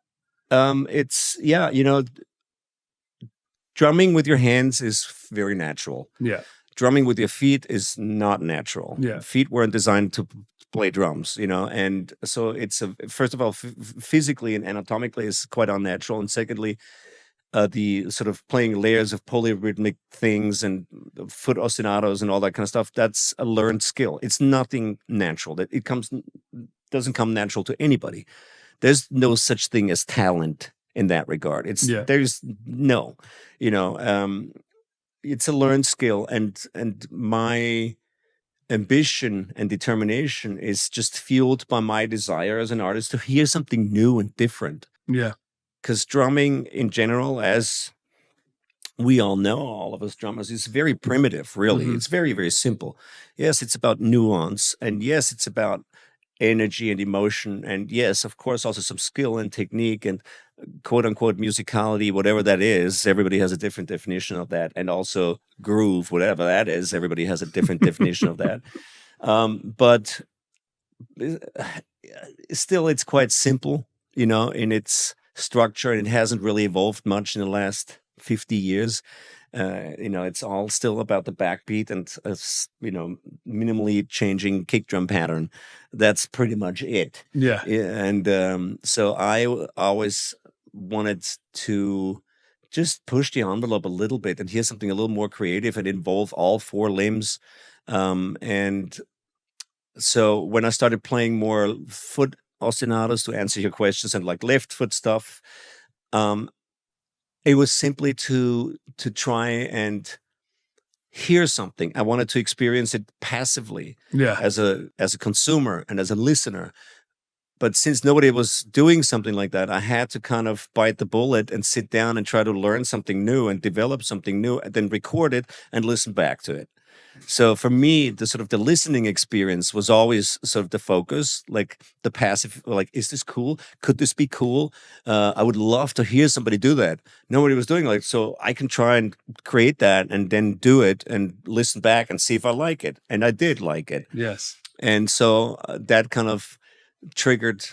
It's, yeah, drumming with your hands is very natural. Yeah. Drumming with your feet is not natural. Yeah. Feet weren't designed to play drums, and so it's first of all, physically and anatomically is quite unnatural, and secondly, the sort of playing layers of polyrhythmic things and foot ostinatos and all that kind of stuff, that's a learned skill. It's nothing natural. Doesn't come natural to anybody. There's no such thing as talent in that regard. There's no, it's a learned skill, and my ambition and determination is just fueled by my desire as an artist to hear something new and different. Yeah. Because drumming in general, as we all know, all of us drummers, is very primitive, really. Mhm. It's very, very simple. Yes, it's about nuance, and yes, it's about energy and emotion, and yes, of course, also some skill and technique and quote unquote musicality, whatever that is. Everybody has a different definition of that, and also groove, whatever that is. Everybody has a different definition of that. But still, it's quite simple, in its structure, and it hasn't really evolved much in the last 50 years. It's all still about the backbeat and minimally changing kick drum pattern. That's pretty much it. Yeah. And so I always wanted to just push the envelope a little bit and hear something a little more creative and involve all four limbs. And so when I started playing more foot ostinatos, to answer your questions, and like left foot stuff, it was simply to try and hear something. I wanted to experience it passively, Yeah. as a consumer and as a listener. But since nobody was doing something like that, I had to kind of bite the bullet and sit down and try to learn something new and develop something new, and then record it and listen back to it. So for me, the listening experience was always sort of the focus, like the passive, like, is this cool? Could this be cool? I would love to hear somebody do that. Nobody was doing so I can try and create that and then do it and listen back and see if I like it. And I did like it. Yes. And so that kind of triggered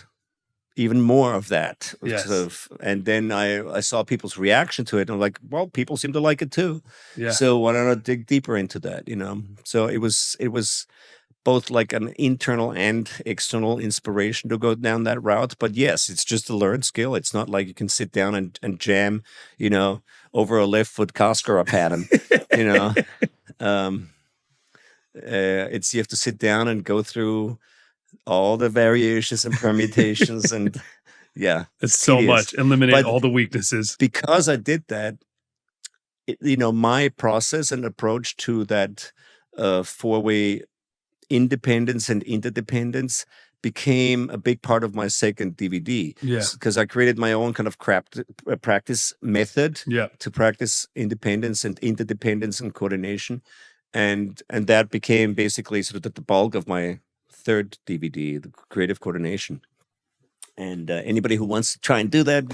even more of that. Yes. And then I saw people's reaction to it, and I'm like, well, people seem to like it too. Yeah. So why don't I dig deeper into that? So it was both like an internal and external inspiration to go down that route. But yes, it's just a learned skill. It's not like you can sit down and jam, over a left foot Cascara pattern. It's, you have to sit down and go through all the variations and permutations, and yeah, it's so tedious. much. Eliminate But all the weaknesses. because I did that, my process and approach to that four-way independence and interdependence became a big part of my second DVD. Yeah. Because I created my own kind of practice method Yeah. to practice independence and interdependence and coordination. And that became basically sort of the bulk of my third DVD, the creative coordination. And anybody who wants to try and do that,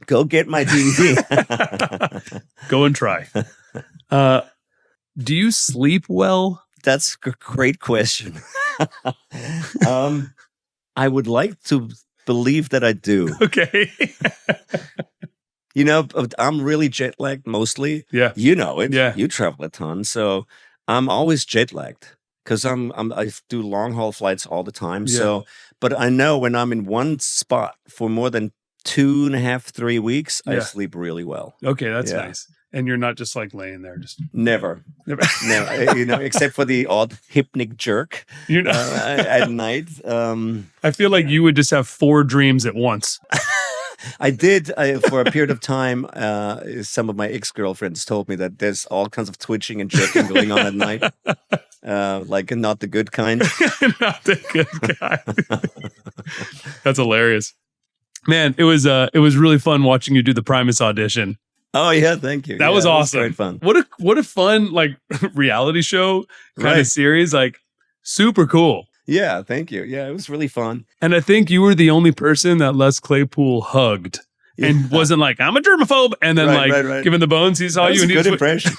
go get my DVD. Go and try. Do you sleep well? That's a great question. I would like to believe that I do. Okay. I'm really jet lagged mostly. Yeah. You know it. Yeah. You travel a ton. So I'm always jet lagged because I do long haul flights all the time. Yeah. So, but I know when I'm in one spot for more than 2.5, 3 weeks, I Yeah. sleep really well. Okay, that's Yeah. nice. And you're not just like laying there, just Never. never. No, except for the odd hypnic jerk You know, at night. I feel like you would just have 4 dreams at once. I did for a period of time. Some of my ex-girlfriends told me that there's all kinds of twitching and jerking going on at night, like not the good kind. Not the good guy. That's hilarious, man. It was really fun watching you do the Primus audition. Oh yeah, thank you. That was awesome. Great fun. What a fun like reality show kind Right. of series. Like super cool. Yeah, thank you. Yeah, it was really fun. And I think you were the only person that Les Claypool hugged and Yeah. wasn't like, I'm a germaphobe. And then Right. giving the bones, he saw That you was and a he good was impression.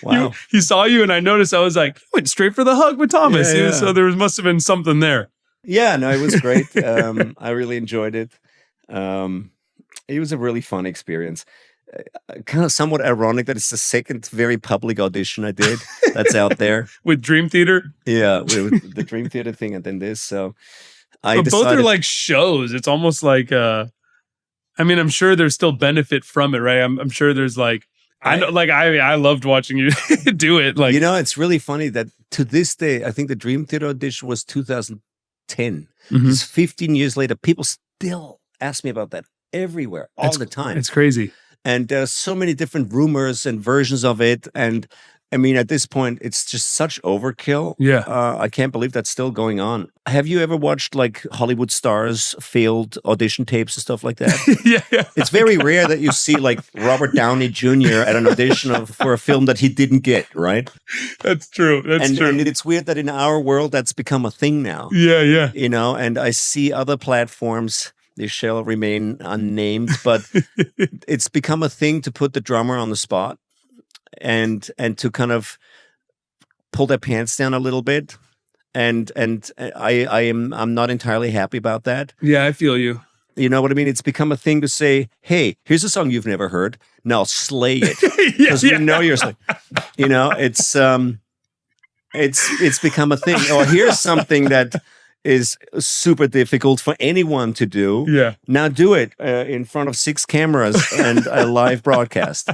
Wow. he saw you and I noticed, I was like, he went straight for the hug with Thomas. Yeah. So there must have been something there. Yeah, no, it was great. I really enjoyed it. It was a really fun experience. Kind of somewhat ironic that it's the second very public audition I did that's out there. With Dream Theater. Yeah, with the Dream Theater thing and then this. So I But both are decided, like shows. It's almost like, I'm sure there's still benefit from it, right? I'm sure there's like, I know, like I loved watching you do it. Like, it's really funny that to this day, I think the Dream Theater audition was 2010. Mhm. It's 15 years later. People still ask me about that everywhere, all the time. It's crazy. And there's so many different rumors and versions of it. And I mean, at this point, it's just such overkill. Yeah. I can't believe that's still going on. Have you ever watched like Hollywood stars failed audition tapes and stuff like that? Yeah. It's very rare that you see like Robert Downey Jr. at an audition for a film that he didn't get, right? That's true. That's true. And it's weird that in our world, that's become a thing now. Yeah. And I see other platforms, they shall remain unnamed, but it's become a thing to put the drummer on the spot and to kind of pull their pants down a little bit. And I'm not entirely happy about that. Yeah, I feel you. You know what I mean? It's become a thing to say, hey, here's a song you've never heard. Now slay it. Because we know you're slaying. It's become a thing. Or here's something that is super difficult for anyone to do. Yeah. Now do it in front of 6 cameras and a live broadcast.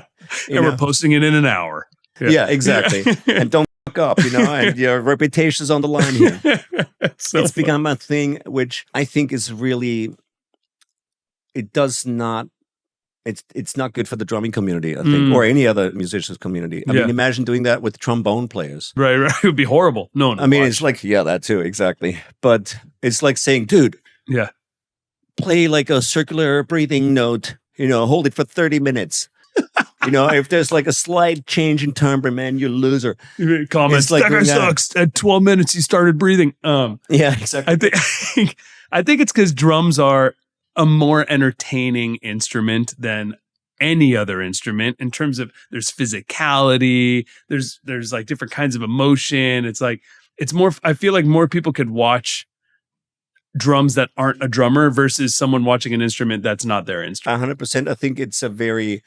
And we're posting it in an hour. Yeah, exactly. And don't fuck up, and your reputation's on the line here. It's become a thing which I think is really, it's not good for the drumming community, I think, or any other musicians community. I mean, imagine doing that with trombone players. Right. It would be horrible. No one would watch. It's like, yeah, that too, exactly. But it's like saying, dude, yeah, play like a circular breathing note, hold it for 30 minutes. If there's like a slight change in timbre, man, you loser. Comments like that guy doing that. sucks. At 12 minutes, he started breathing. Yeah, exactly. I think it's because drums are a more entertaining instrument than any other instrument in terms of there's physicality, there's like different kinds of emotion. It's like, it's more, I feel like more people could watch drums that aren't a drummer versus someone watching an instrument that's not their instrument? 100%. I think it's a very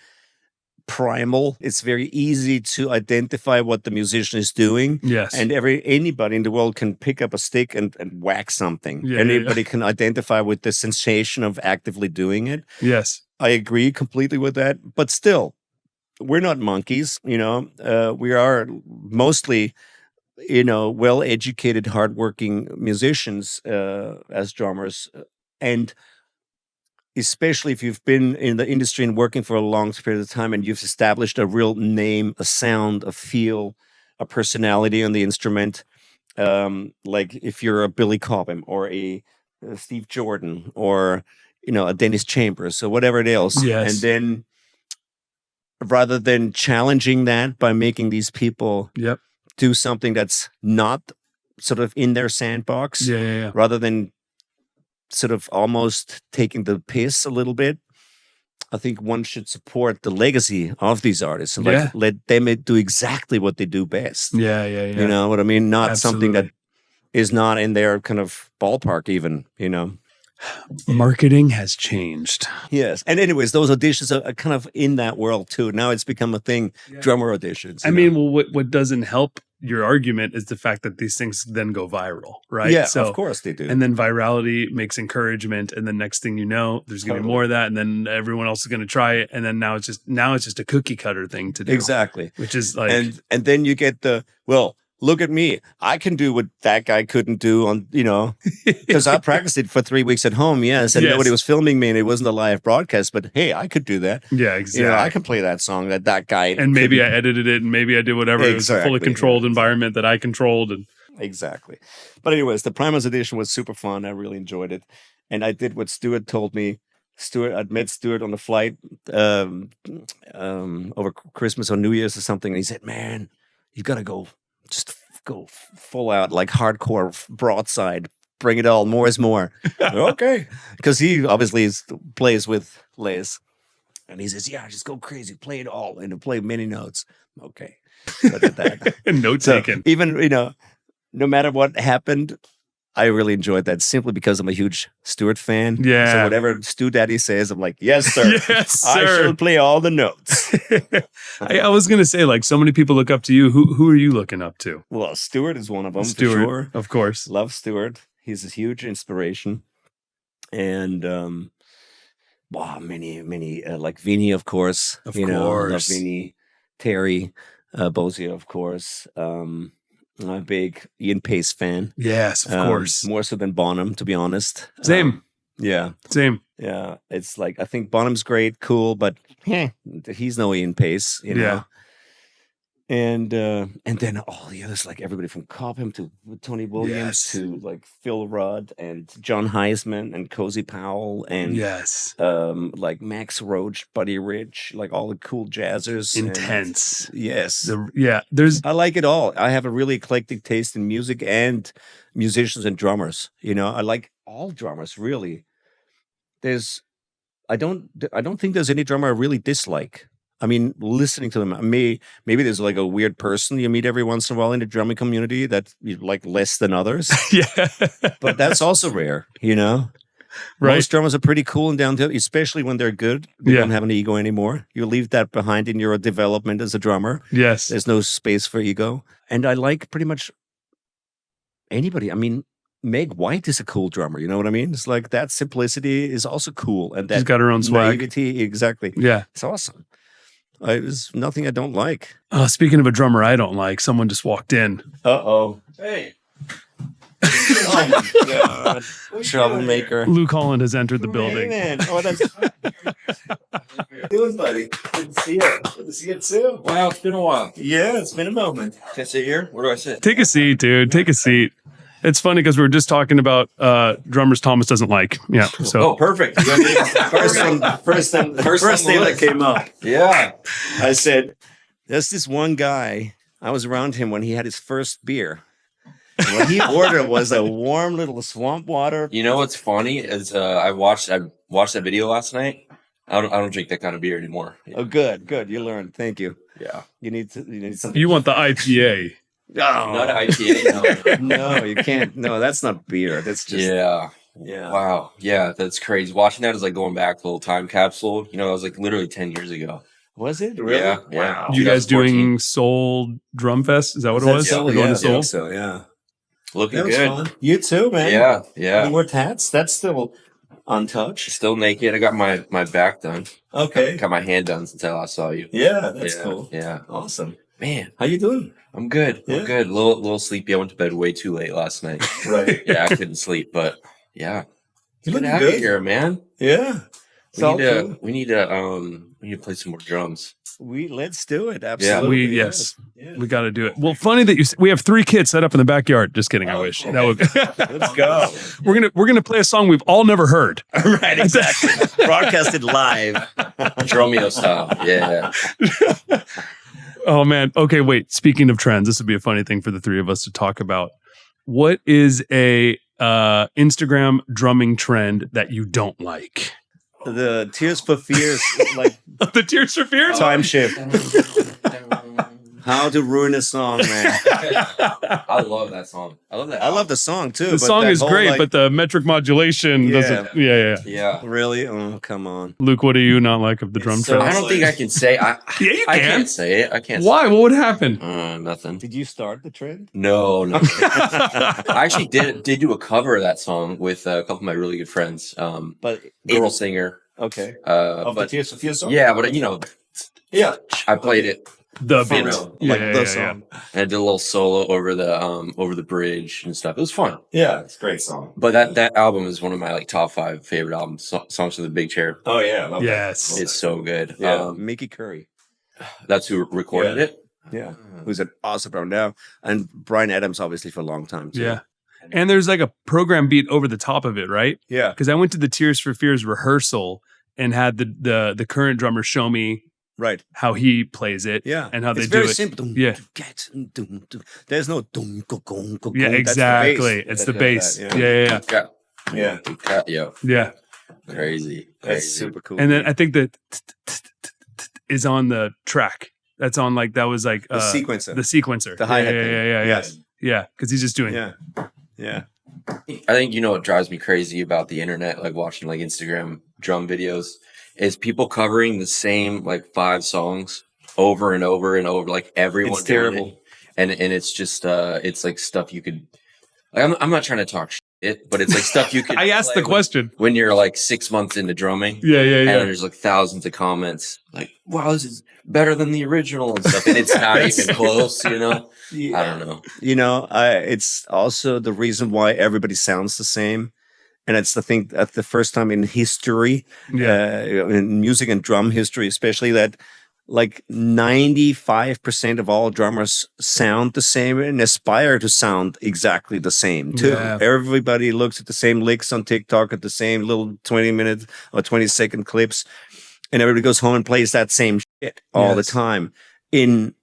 primal. It's very easy to identify what the musician is doing. Yes. And anybody in the world can pick up a stick and whack something. Yeah, Anybody can identify with the sensation of actively doing it. Yes. I agree completely with that. But still, we're not monkeys, you know. We are mostly, you know, well-educated, hardworking musicians as drummers. And especially if you've been in the industry and working for a long period of time and you've established a real name, a sound, a feel, a personality on the instrument. Like if you're a Billy Cobham or a Steve Jordan or, you know, a Dennis Chambers or whatever it is. Yes. And then rather than challenging that by making these people Yep. do something that's not sort of in their sandbox, Yeah. rather than sort of almost taking the piss a little bit, I think one should support the legacy of these artists and like let them do exactly what they do best. Yeah. You know what I mean? Not something that Absolutely. is not in their kind of ballpark even, you know? Marketing has changed. Yes. And anyways, those auditions are kind of in that world too. Now it's become a thing, drummer auditions. I mean, well, what doesn't help your argument is the fact that these things then go viral, right? Yeah, of course they do. And then virality makes encouragement, and then next thing you know, there's going to be more of that, and then everyone else is going to try it, and then now it's just a cookie cutter thing to do. Exactly. Which is like, and then you get the, well, look at me. I can do what that guy couldn't do on, you know, because I practiced it for 3 weeks at home. Yes. And nobody was filming me and it wasn't a live broadcast, but hey, I could do that. Yeah, exactly. You know, I can play that song that guy. And maybe I edited it and maybe I did whatever. It was a fully controlled environment that I controlled. And exactly. But anyways, the Primus edition was super fun. I really enjoyed it. And I did what Stuart told me. I'd met Stuart on the flight over Christmas or New Year's or something. And he said, man, you got to go. Just go full out, like hardcore broadside. Bring it all. More is more. Okay. Because he obviously plays with Les. And he says, yeah, just go crazy. Play it all. And play many notes. Okay. So I did that. Note taken. Even, you know, no matter what happened, I really enjoyed that simply because I'm a huge Stuart fan. Yeah. So whatever Stu Daddy says, I'm like, yes, sir. Yes, I sir. shall play all the notes. I was going to say, like, so many people look up to you. Who are you looking up to? Well, Stuart is one of them, Stuart, for sure. Of course. Love Stuart. He's a huge inspiration. And, wow, many, like Vinny, of course. Of course. Love course. Vinny. Terry Bozzio, of course. I'm a big Ian Pace fan. Yes, of course. More so than Bonham, to be honest. Same. Yeah. Same. Yeah. It's like, I think Bonham's great, cool, but he's no Ian Pace, you know? And then all the others, like everybody from Cobham to Tony Williams to like Phil Rudd and John Heisman and Cozy Powell and like Max Roach, Buddy Rich, like all the cool jazzers. Intense. And, I like it all. I have a really eclectic taste in music and musicians and drummers. You know, I like all drummers, really. I don't think there's any drummer I really dislike. I mean, listening to them, maybe there's like a weird person you meet every once in a while in the drumming community that you like less than others. But that's also rare, you know? Right. Most drummers are pretty cool and down to it, especially when they're good. They don't have an ego anymore. You leave that behind in your development as a drummer. Yes. There's no space for ego. And I like pretty much anybody. I mean, Meg White is a cool drummer. You know what I mean? It's like that simplicity is also cool. And that she's got her own swag. Naivety, exactly. Yeah. It's awesome. There's nothing I don't like. Speaking of a drummer I don't like, someone just walked in. Uh-oh. Hey. Oh, my God. Troublemaker. Luke Holland has entered the building. Hey, man. Oh, that's... How you doing, buddy? Good to see you. Good to see you, too. Wow, it's been a while. Yeah, it's been a moment. Can I sit here? Where do I sit? Take a seat, dude. Take a seat. It's funny because we were just talking about drummers Thomas doesn't like. Yeah. So. Oh, perfect. First thing that came up. Yeah. I said, there's this one guy. I was around him when he had his first beer. And what he ordered was a warm little swamp water. You know what's funny is I watched that video last night. I don't drink that kind of beer anymore. Oh, good. You learned. Thank you. Yeah. You need something. You want the IPA. Oh. Not IPA. No, you can't. No, that's not beer. That's just Yeah. Wow. Yeah, that's crazy. Watching that is like going back to a little time capsule. You know, that was like literally 10 years ago. Was it really? Yeah. Yeah. Wow. You guys 2014. doing Soul Drum Fest? Is that what it That was? Soul? We're going Yeah, to Soul? I think so, yeah. Looking That was good. fun. You too, man. Yeah. You Yeah. wore tats? That's still untouched. Still naked. I got my back done. Okay. Got my hand done since I last saw you. Yeah, that's Yeah, cool. Yeah. Awesome. Man, How you doing? I'm good. Yeah. I'm good. A little sleepy. I went to bed way too late last night. Right. Yeah, I couldn't sleep, but yeah. You Good look to have good. you here, man. Yeah. It's all cool. We need to play some more drums. Let's do it. Absolutely. Yes. Yeah. We got to do it. Well, funny that we have 3 kits set up in the backyard. Just kidding. I wish. okay. That would. Let's go. We're gonna play a song we've all never heard. Right, exactly. Broadcasted live. Drumeo style. Yeah. Oh man. Okay, wait. Speaking of trends, this would be a funny thing for the 3 of us to talk about. What is a Instagram drumming trend that you don't like? The Tears for Fears, like The Tears for Fears? time shift. How to ruin a song, man. I love that song. I love that. I love the song too. The but song that is whole, great, like, but the metric modulation Yeah. doesn't. Yeah. Yeah. really? Oh, come on. Luke, what do you not like of the drum so- trend? I don't think I can say. Yeah, you I can. can't say it. I can't. Why? What would happen? Nothing. Did you start the trend? No. I actually did do a cover of that song with a couple of my really good friends. But Girl singer. okay. Of the But Tears for Fears song? yeah, but you know, Yeah. I played it The You beat. know, Yeah, Like yeah, the yeah, song. and I did a little solo over the bridge and stuff. It was fun. Yeah, it's a great song. But that album is one of my like top 5 favorite albums. Songs for the Big Chair. Oh yeah, I love Yes. that. It's so good. Yeah, Mickey Curry. That's who recorded Yeah. it. Yeah, who's an awesome drummer now, and Brian Adams obviously for a long time too. Yeah. And there's like a program beat over the top of it, right? Yeah. Because I went to the Tears for Fears rehearsal and had the current drummer show me Right. how he plays it. Yeah. And how they it's do very it. simple. Yeah. There's no dum, go, go, go, Yeah, go. exactly. That's It's the that bass. does that, Yeah. Yeah. Yeah. Crazy. That's super cool. And then I think that is on the track. That's on like, that was like the sequencer. the sequencer. The hi-hat Yeah. thing. Yeah. Yes. Yeah. Because he's just doing. Yeah. Yeah. I think you know what drives me crazy about the internet, like watching like Instagram drum videos, is people covering the same like 5 songs over and over and over, like everyone. It's terrible. And it's just it's like stuff you could. Like, I'm not trying to talk shit, but it's like stuff you could. I asked the play question. when you're like 6 months into drumming. Yeah. And there's like thousands of comments like, wow, this is better than the original and stuff. And it's not even close, you know? I don't know. You know, it's also the reason why everybody sounds the same. And it's the thing at the first time in history, in music and drum history, especially, that like 95% of all drummers sound the same and aspire to sound exactly the same too. Yeah. Everybody looks at the same licks on TikTok, at the same little 20-minute or 20-second clips, and everybody goes home and plays that same shit all the Yes. time in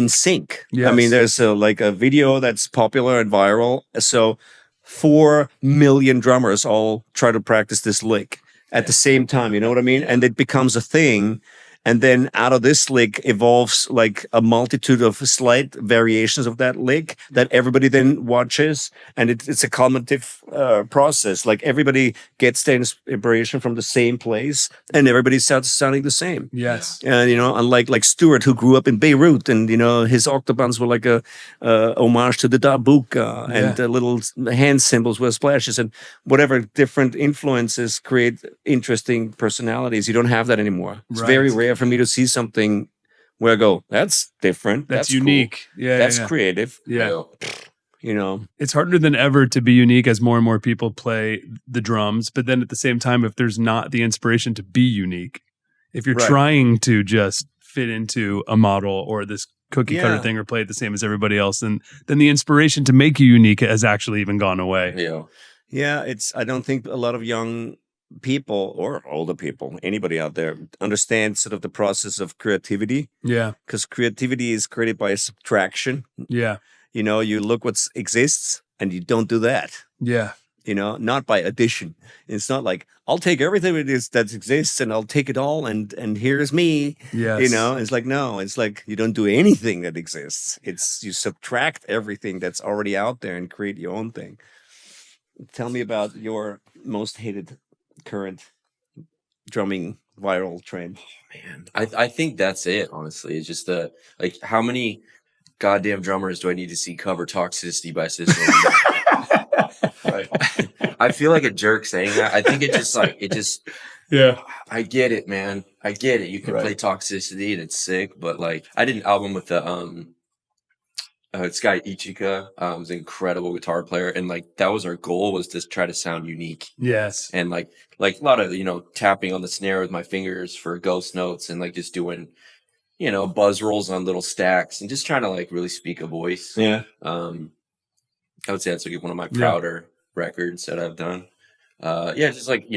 sync. I Yes. mean, there's a video that's popular and viral. So 4 million drummers all try to practice this lick at the same time. You know what I mean? And it becomes a thing. And then out of this lick evolves like a multitude of slight variations of that lick that everybody then watches. And it's a cumulative process. Like everybody gets their inspiration from the same place and everybody starts sounding the same. Yes. And, you know, unlike like Stuart, who grew up in Beirut, and, you know, his octobans were like a homage to the darbuka, and the little hand cymbals were splashes, and whatever different influences create interesting personalities. You don't have that anymore. It's Right. very rare for me to see something where I go, that's different. That's cool. unique. Yeah. That's yeah. creative. Yeah. You know, It's harder than ever to be unique as more and more people play the drums. But then at the same time, if there's not the inspiration to be unique, if you're Right. trying to just fit into a model or this cookie cutter Yeah. thing or play it the same as everybody else, then the inspiration to make you unique has actually even gone away. Yeah. I don't think a lot of young people or older people, anybody out there, understand sort of the process of creativity, Yeah. because creativity is created by subtraction. Yeah. You know, you look what exists and you don't do that, Yeah. you know, not by addition. It's not like, I'll take everything that exists and I'll take it all and here's me. Yes. You know, it's like, no, it's like you don't do anything that exists. It's you subtract everything that's already out there and create your own thing. tell me about your most hated current drumming viral trend. Man, I think that's it. Honestly, it's just like how many goddamn drummers do I need to see cover "Toxicity" by System? Right. I feel like a jerk saying that. I think it just Yeah. I get it, man. I get it. You can play Toxicity and it's sick, but like I did an album with the this guy Ichika, was an incredible guitar player, and like that was our goal, was to try to sound unique. Yes. And like a lot of, tapping on the snare with my fingers for ghost notes, and like just doing, buzz rolls on little stacks, and just trying to like really speak a voice. Yeah. I would say that's like one of my prouder records that I've done. Just like,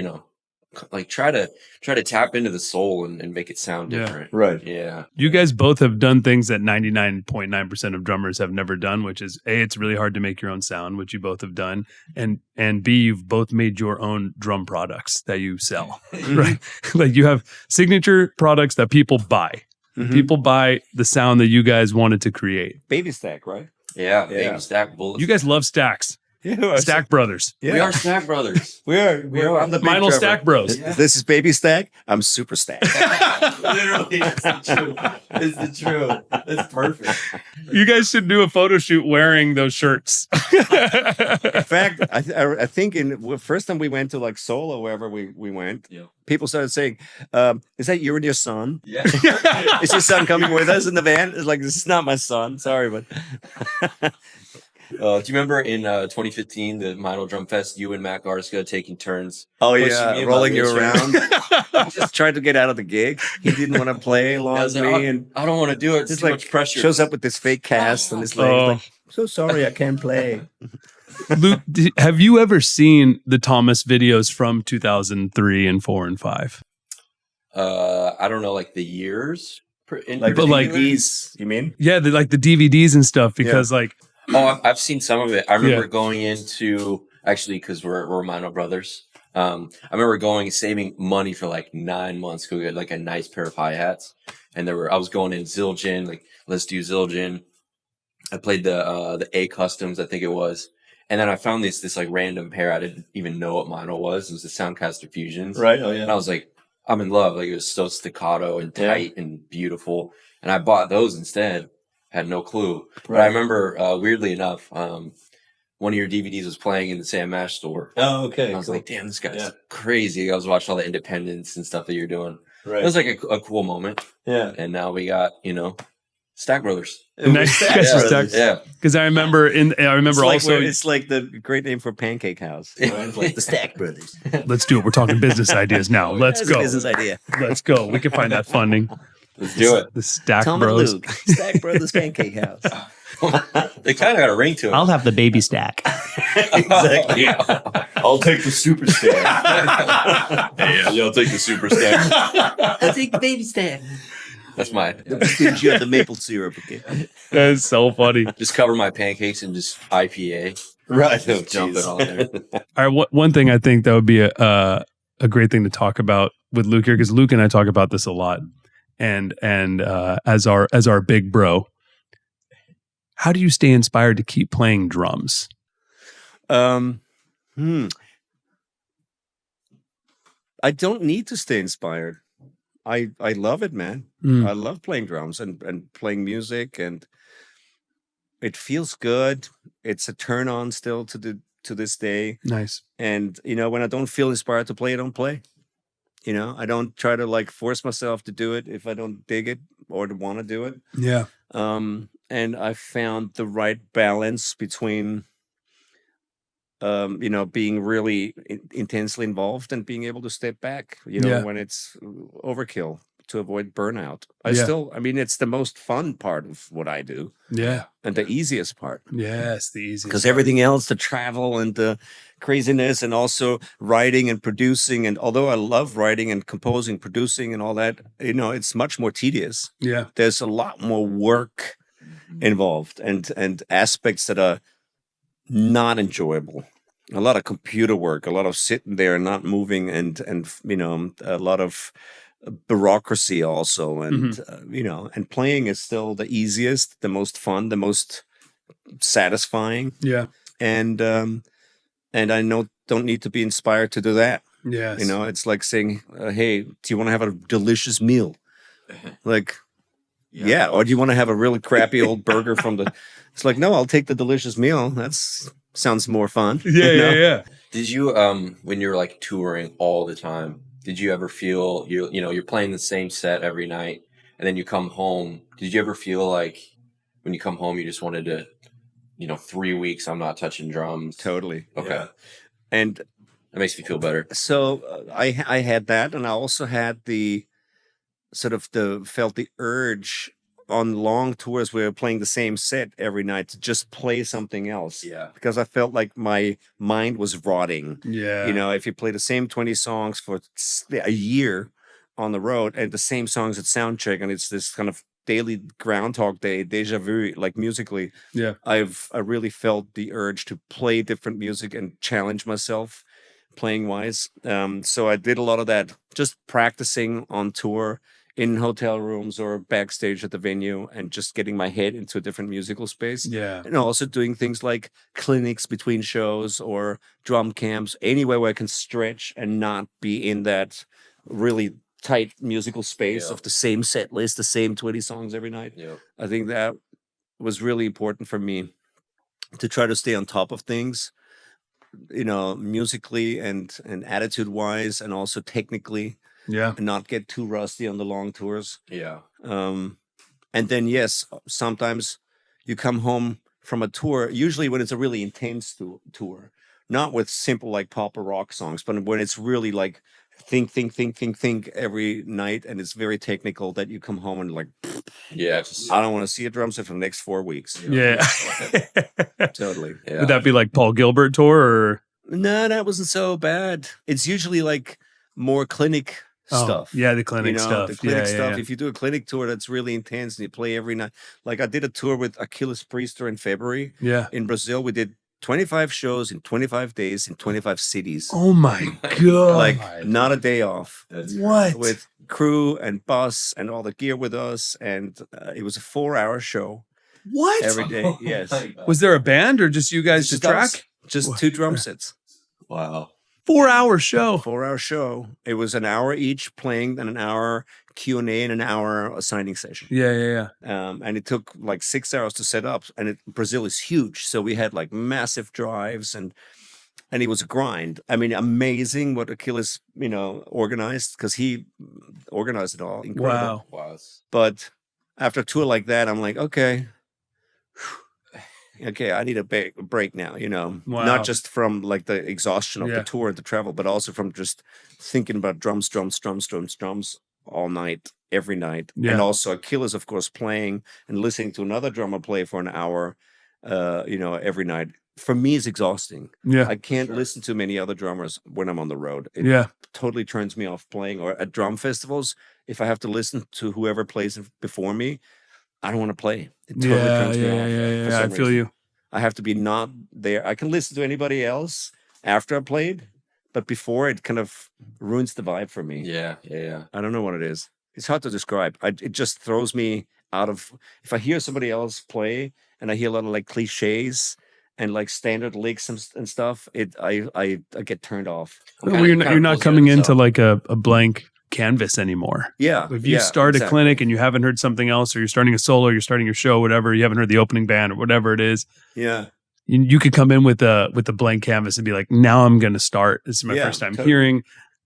like try to tap into the soul and make it sound different. Right. Yeah. You guys both have done things that 99.9% of drummers have never done, which is A, it's really hard to make your own sound, which you both have done. And B, you've both made your own drum products that you sell, right? Like you have signature products that people buy. Mhm. People buy the sound that you guys wanted to create. Baby Stack, right? Yeah. Baby Stack Bullets. You guys love stacks. Yeah. Stack Brothers. Yeah. We are Stack Brothers. We are. I'm the big Final Trevor. Stack Bros. Yeah. This is Baby Stack. I'm Super Stack. Literally, it's the truth. It's the truth. It's perfect. You guys should do a photo shoot wearing those shirts. In fact, I think first time we went to like Seoul or wherever we went, people started saying, "Is that you and your son? Yeah. Is your son coming with us in the van?" It's like, this is not my son. Sorry, but Do you remember in 2015, the Mino Drum Fest, you and Matt Garska taking turns? oh pushing yeah, me rolling you about around. Just tried to get out of the gig. He didn't want to play along I with was like, me, and I don't want to do it. It's just too like much pressure. shows up with this fake cast on his leg. Oh. Like, so sorry, I can't play. Luke, have you ever seen the Thomas videos from 2003 and 4 and 5? I don't know, like the years. Like But the like- DVDs, you mean? Yeah, like the DVDs and stuff, because like, Oh, I've seen some of it. I remember Yeah. going into, actually, because we're Mino brothers. I remember saving money for like 9 months to go get like a nice pair of hi-hats. And I was going in Zildjian, like, let's do Zildjian. I played the A Customs, I think it was. And then I found this like random pair. I didn't even know what Mino was. It was the Soundcaster Fusions. Right. Oh And yeah. I was like, I'm in love. Like, it was so staccato and tight and beautiful. And I bought those instead. Had no clue. But I remember, weirdly enough, one of your DVDs was playing in the Sam Mash store. Oh, okay. And I was cool. like, damn, this guy's crazy. I was watching all the independence and stuff that you're doing. Right. It was like a cool moment. Yeah. And now we got, Stack Brothers. Nice. Stack Guys are Brothers. Stack- Yeah. because I remember also, it's like the great name for Pancake House. You know? It's like the Stack Brothers. let's do it. We're talking business ideas now. Let's That's a go. business idea. Let's go. We can find that funding. Let's do it. The Stack Tom Bros. and Luke, Stack Brothers Pancake House. They kind of got a ring to it. I'll have the baby stack. Exactly. I'll take the super stack. Yeah, I'll take the super stack. I'll take the baby stack. That's mine. Did you have the maple syrup? Okay. That is so funny. Just cover my pancakes in just IPA. Right. Dump it on there. All right. One thing I think that would be a great thing to talk about with Luke here, because Luke and I talk about this a lot, and as our big bro, how do you stay inspired to keep playing drums? I don't need to stay inspired. I love it, man. I love playing drums and playing music, and it feels good. It's a turn on still to this day. Nice. And when I don't feel inspired to play, I don't play. I don't try to like force myself to do it if I don't dig it or want to do it. Yeah. And I found the right balance between being really intensely involved and being able to step back, when it's overkill, to avoid burnout. It's the most fun part of what I do. Yeah. And the easiest part. Yes, the easiest. Because everything else, the travel and the craziness, and also writing and producing, and although I love writing and composing, producing and all that, it's much more tedious. Yeah. There's a lot more work involved and aspects that are not enjoyable. A lot of computer work, a lot of sitting there and not moving, and a lot of bureaucracy also, and and playing is still the easiest, the most fun, the most satisfying. Yeah. And and I don't need to be inspired to do that. Yes. You know, it's like saying, "Hey, do you want to have a delicious meal?" Like, yeah. Or do you want to have a really crappy old burger from the? It's like, no, I'll take the delicious meal. That's sounds more fun. Yeah, you know? yeah. Did you when you're like touring all the time, did you ever feel you're playing the same set every night and then you come home? Did you ever feel like when you come home you just wanted to 3 weeks I'm not touching drums? Totally. Okay. Yeah. And That makes me feel better. so I had that, and I also had the felt the urge on long tours where we're playing the same set every night to just play something else. Yeah. Because I felt like my mind was rotting. Yeah. You know, if you play the same 20 songs for a year on the road and the same songs at soundcheck, and it's this kind of daily Groundhog Day, deja vu, like musically, Yeah. I really felt the urge to play different music and challenge myself playing wise. So I did a lot of that, just practicing on tour in hotel rooms or backstage at the venue, and just getting my head into a different musical space. Yeah. And also doing things like clinics between shows or drum camps, anywhere where I can stretch and not be in that really tight musical space Yeah. of the same set list, the same 20 songs every night. Yeah. I think that was really important for me to try to stay on top of things, you know, musically and attitude wise, and also technically, Yeah. and not get too rusty on the long tours. Yeah. And then, yes, sometimes you come home from a tour, usually when it's a really intense tour, not with simple like pop or rock songs, but when it's really like think every night, and it's very technical, that you come home and like, Yeah. I don't want to see a drum set for the next 4 weeks. Yeah. Totally. Yeah. Would that be like Paul Gilbert tour or? No, that wasn't so bad. It's usually like more clinic stuff. Yeah, the clinic stuff. The clinic Yeah, stuff. yeah. If you do a clinic tour that's really intense and you play every night, like I did a tour with Achilles Priester in February Yeah. in Brazil. We did 25 shows in 25 days in 25 cities. Oh my God. Like not a day off. What? With crew and bus and all the gear with us, and it was a 4-hour show What? every day. Yes, Was there a band or just you guys to Just us. track? Just 2 drum sets. Wow. 4-hour show. 4-hour show. It was an hour each playing, and an hour Q&A, and an hour a signing session. Yeah, yeah, yeah. And it took like 6 hours to set up. And Brazil is huge, so we had like massive drives, and it was a grind. I mean, amazing what Achilles, organized, because he organized it all. Incredible. Wow. Wow. But after a tour like that, I'm like, okay, I need a break now, Wow. not just from like the exhaustion of Yeah. the tour and the travel, but also from just thinking about drums all night, every night. Yeah. And also Achilles, of course, playing and listening to another drummer play for an hour, every night. For me, is exhausting. Yeah. I can't listen to many other drummers when I'm on the road. It Yeah. totally turns me off playing. Or at drum festivals, if I have to listen to whoever plays before me, I don't want to play. It totally Yeah, turns me yeah, off. for yeah. I some feel reason. you. I have to be not there. I can listen to anybody else after I played, but before, it kind of ruins the vibe for me. Yeah. Yeah. I don't know what it is. It's hard to describe. It just throws me out of. If I hear somebody else play and I hear a lot of like cliches and like standard licks and stuff, I get turned off. Well, you're not coming into like a blank canvas anymore. Yeah. If you start a clinic and you haven't heard something else, or you're starting a solo, you're starting your show, whatever, you haven't heard the opening band or whatever it is, Yeah. you could come in with a blank canvas and be like, now I'm going to start. This is my Yeah, first time totally. hearing,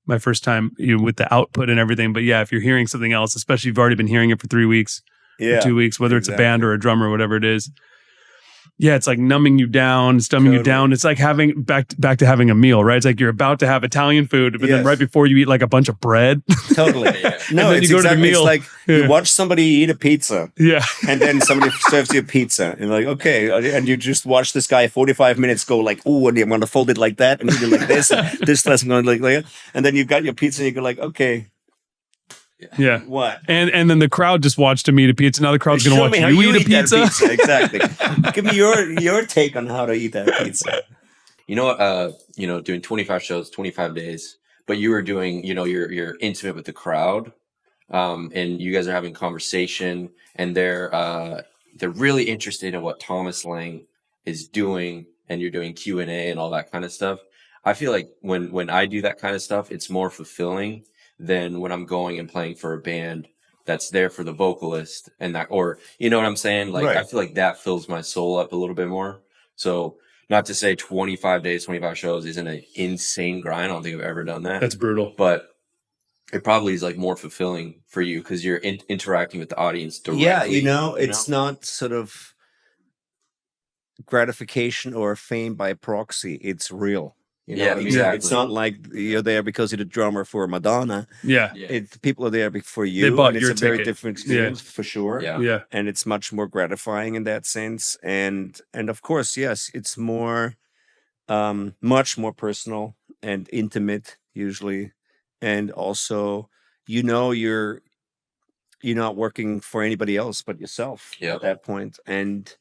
my first time with the output and everything. But yeah, if you're hearing something else, especially if you've already been hearing it for 3 weeks, Yeah. or 2 weeks, whether it's a exactly. band or a drummer, whatever it is. Yeah, it's like numbing you down, stumbing you Totally. down. It's like having back to having a meal, right? It's like you're about to have Italian food, but then Yes. right before you eat like a bunch of bread. Totally. Yeah. No, then it's you go to the exactly. meal. It's like Yeah. you watch somebody eat a pizza, Yeah. and then somebody serves you a pizza, and you're like, okay, and you just watch this guy 45 minutes go like, oh, and I'm gonna fold it like that, and you do like this, and this lesson going like that, and then you got your pizza, and you go like, okay, Yeah. what? And then the crowd just watched him eat a pizza. Now the crowd's going to Show watch me how you eat a that pizza. Exactly. Give me your take on how to eat that pizza. You know what? Doing 25 shows, 25 days, but you were doing, you're intimate with the crowd, and you guys are having conversation, and they're really interested in what Thomas Lang is doing and you're doing Q&A and all that kind of stuff. I feel like when I do that kind of stuff, it's more fulfilling than when I'm going and playing for a band that's there for the vocalist and that, or you know what I'm saying? Like I feel like that fills my soul up a little bit more. So not to say 25 days, 25 shows isn't an insane grind. I don't think I've ever done that. That's brutal. But it probably is like more fulfilling for you because you're interacting with the audience directly. Yeah, it's not sort of gratification or fame by proxy. It's real. You know Yeah, what I mean? exactly. It's not like you're there because you're the drummer for Madonna. Yeah. It's people are there for you. They bought and it's your a very ticket. different experience for sure. Yeah. Yeah. And it's much more gratifying in that sense. And of course, yes, it's more much more personal and intimate usually. And also, you're not working for anybody else but yourself Yep. at that point. And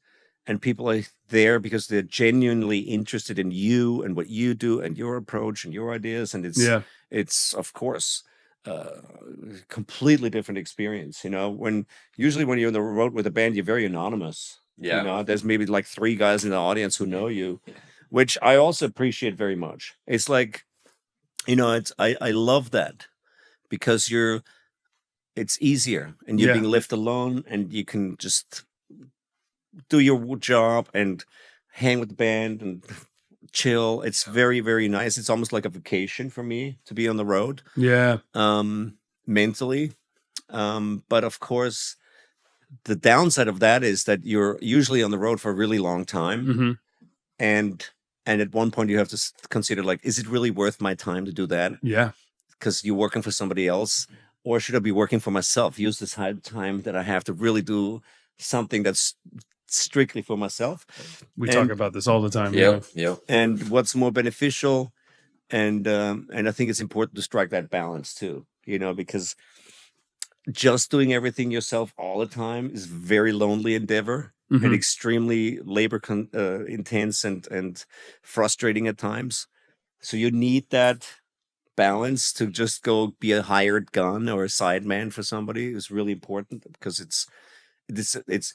people are there because they're genuinely interested in you and what you do and your approach and your ideas. And it's of course completely different experience. Usually when you're on the road with a band, you're very anonymous. Yeah. There's maybe like 3 guys in the audience who know you, which I also appreciate very much. It's like, I love that because it's easier and you're being left alone and you can just do your job and hang with the band and chill. It's very, very nice. It's almost like a vacation for me to be on the road. Yeah. Mentally. But of course, the downside of that is that you're usually on the road for a really long time. Mm-hmm. And at one point you have to consider, like, is it really worth my time to do that? Yeah. Because you're working for somebody else, or should I be working for myself? Use this time that I have to really do something that's strictly for myself. We talk about this all the time. Yep. And what's more beneficial, and I think it's important to strike that balance too. Because just doing everything yourself all the time is a very lonely endeavor. Mhm. And extremely labor intense and frustrating at times. So you need that balance to just go be a hired gun or a sideman for somebody is really important because it's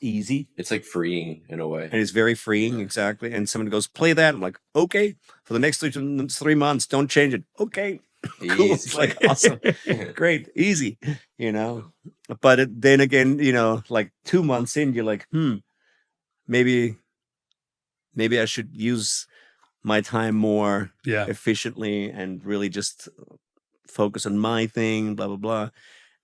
easy. It's like freeing in a way. And it's very freeing, exactly. And someone goes, play that. I'm like, okay, for the next 3 months, don't change it. Okay, cool. It's like, awesome, great, easy, But then again, like 2 months in, you're like, maybe I should use my time more efficiently and really just focus on my thing, blah, blah, blah.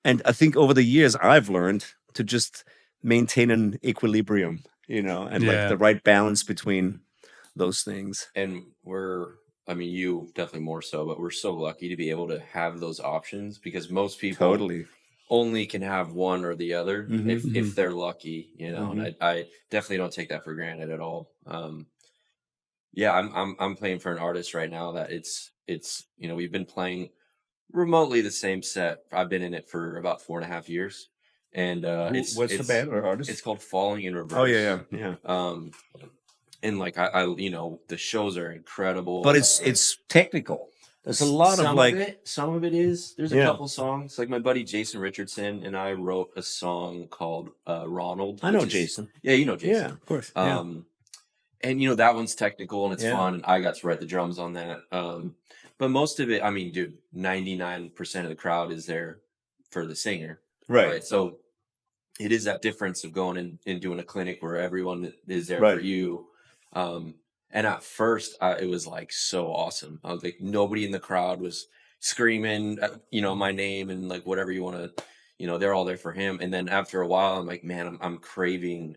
And I think over the years, I've learned to just maintain an equilibrium, and like the right balance between those things. And you definitely more so, but we're so lucky to be able to have those options because most people only can have one or the other if they're lucky, and I definitely don't take that for granted at all. I'm playing for an artist right now that it's we've been playing remotely the same set. I've been in it for about 4.5 years. And what's the band or artist? It's called Falling in Reverse. Oh yeah. And like I the shows are incredible. But it's technical. There's a lot of some of it is. There's a couple songs. Like my buddy Jason Richardson and I wrote a song called Ronald. I know Jason. Yeah, you know Jason. Yeah, of course. And that one's technical and it's fun, and I got to write the drums on that. But most of it, 99% of the crowd is there for the singer. Right. So it is that difference of going and doing a clinic where everyone is there for you. And at first, it was like so awesome. I was like, nobody in the crowd was screaming, my name and like whatever you want to, they're all there for him. And then after a while, I'm like, man, I'm craving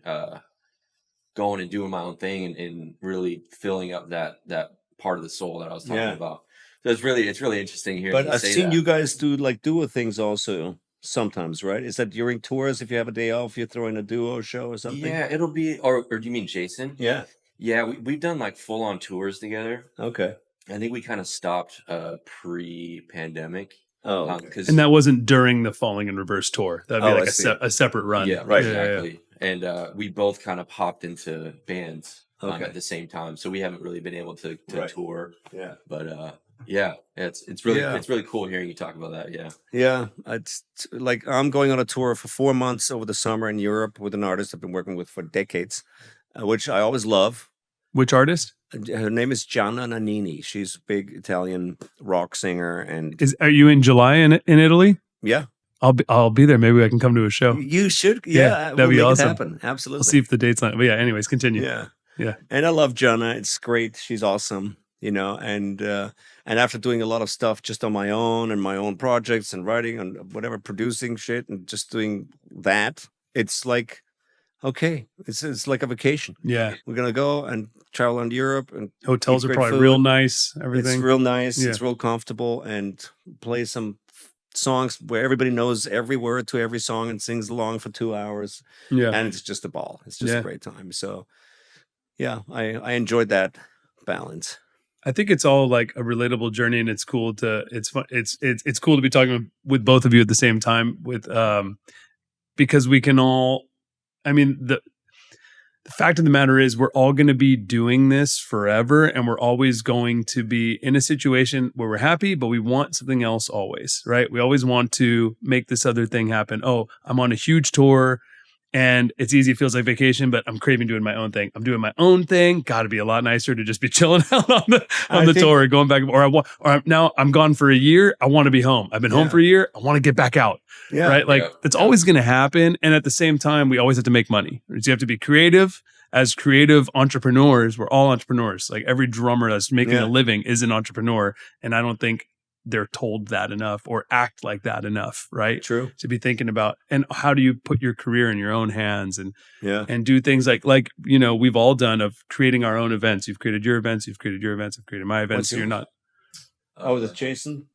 going and doing my own thing and really filling up that part of the soul that I was talking about. So it's really interesting here. But I've seen you guys do like duo things also sometimes, right? Is that during tours? If you have a day off, you're throwing a duo show or something? Yeah, it'll be, or do you mean Jason? Yeah. Yeah, we've done like full on tours together. Okay. I think we kind of stopped pre-pandemic. Oh, okay. And that wasn't during the Falling in Reverse tour. That'd be like a separate run. Yeah, right. Exactly. Yeah. And we both kind of popped into bands at the same time, so we haven't really been able to tour. Yeah. But it's really cool hearing you talk about that. Yeah. Yeah. It's like I'm going on a tour for 4 months over the summer in Europe with an artist I've been working with for decades, which I always love. Which artist? Her name is Gianna Nannini. She's a big Italian rock singer, and Are you in July in Italy? yeah, I'll be there. Maybe I can come to a show. you should. Yeah, Yeah, that'd be we'll make awesome. it happen. Absolutely. I'll see if the date's on. But yeah, anyways, continue. Yeah. Yeah. And I love Gianna. It's great. She's awesome, and after doing a lot of stuff just on my own and my own projects and writing and whatever, producing shit and just doing that, it's like, okay, it's like a vacation. Yeah. We're going to go and travel around Europe, and Hotels eat are great probably food. real nice. Everything. It's real nice. Yeah. It's real comfortable, and play some songs where everybody knows every word to every song and sings along for 2 hours. Yeah. And it's just a ball. It's just Yeah. a great time. So yeah, I enjoyed that balance. I think it's all like a relatable journey, and it's cool to it's fun. It's cool to be talking with both of you at the same time with because we can all. I mean, the fact of the matter is we're all going to be doing this forever, and we're always going to be in a situation where we're happy, but we want something else always, right? We always want to make this other thing happen. Oh, I'm on a huge tour and it's easy. It feels like vacation, but I'm craving doing my own thing. I'm doing my own thing. Got to be a lot nicer to just be chilling out on the tour and going back. Now I'm gone for a year. I want to be home. I've been home for a year. I want to get back out. Yeah. Right. Like it's always going to happen. And at the same time, we always have to make money. So you have to be creative. As creative entrepreneurs, we're all entrepreneurs. Like every drummer that's making a living is an entrepreneur. And I don't think they're told that enough or act like that enough. Right. True. To be thinking about, and how do you put your career in your own hands and do things like, we've all done of creating our own events. You've created your events. You've created your events. I've created my events. So you're not. Oh, that's Jason?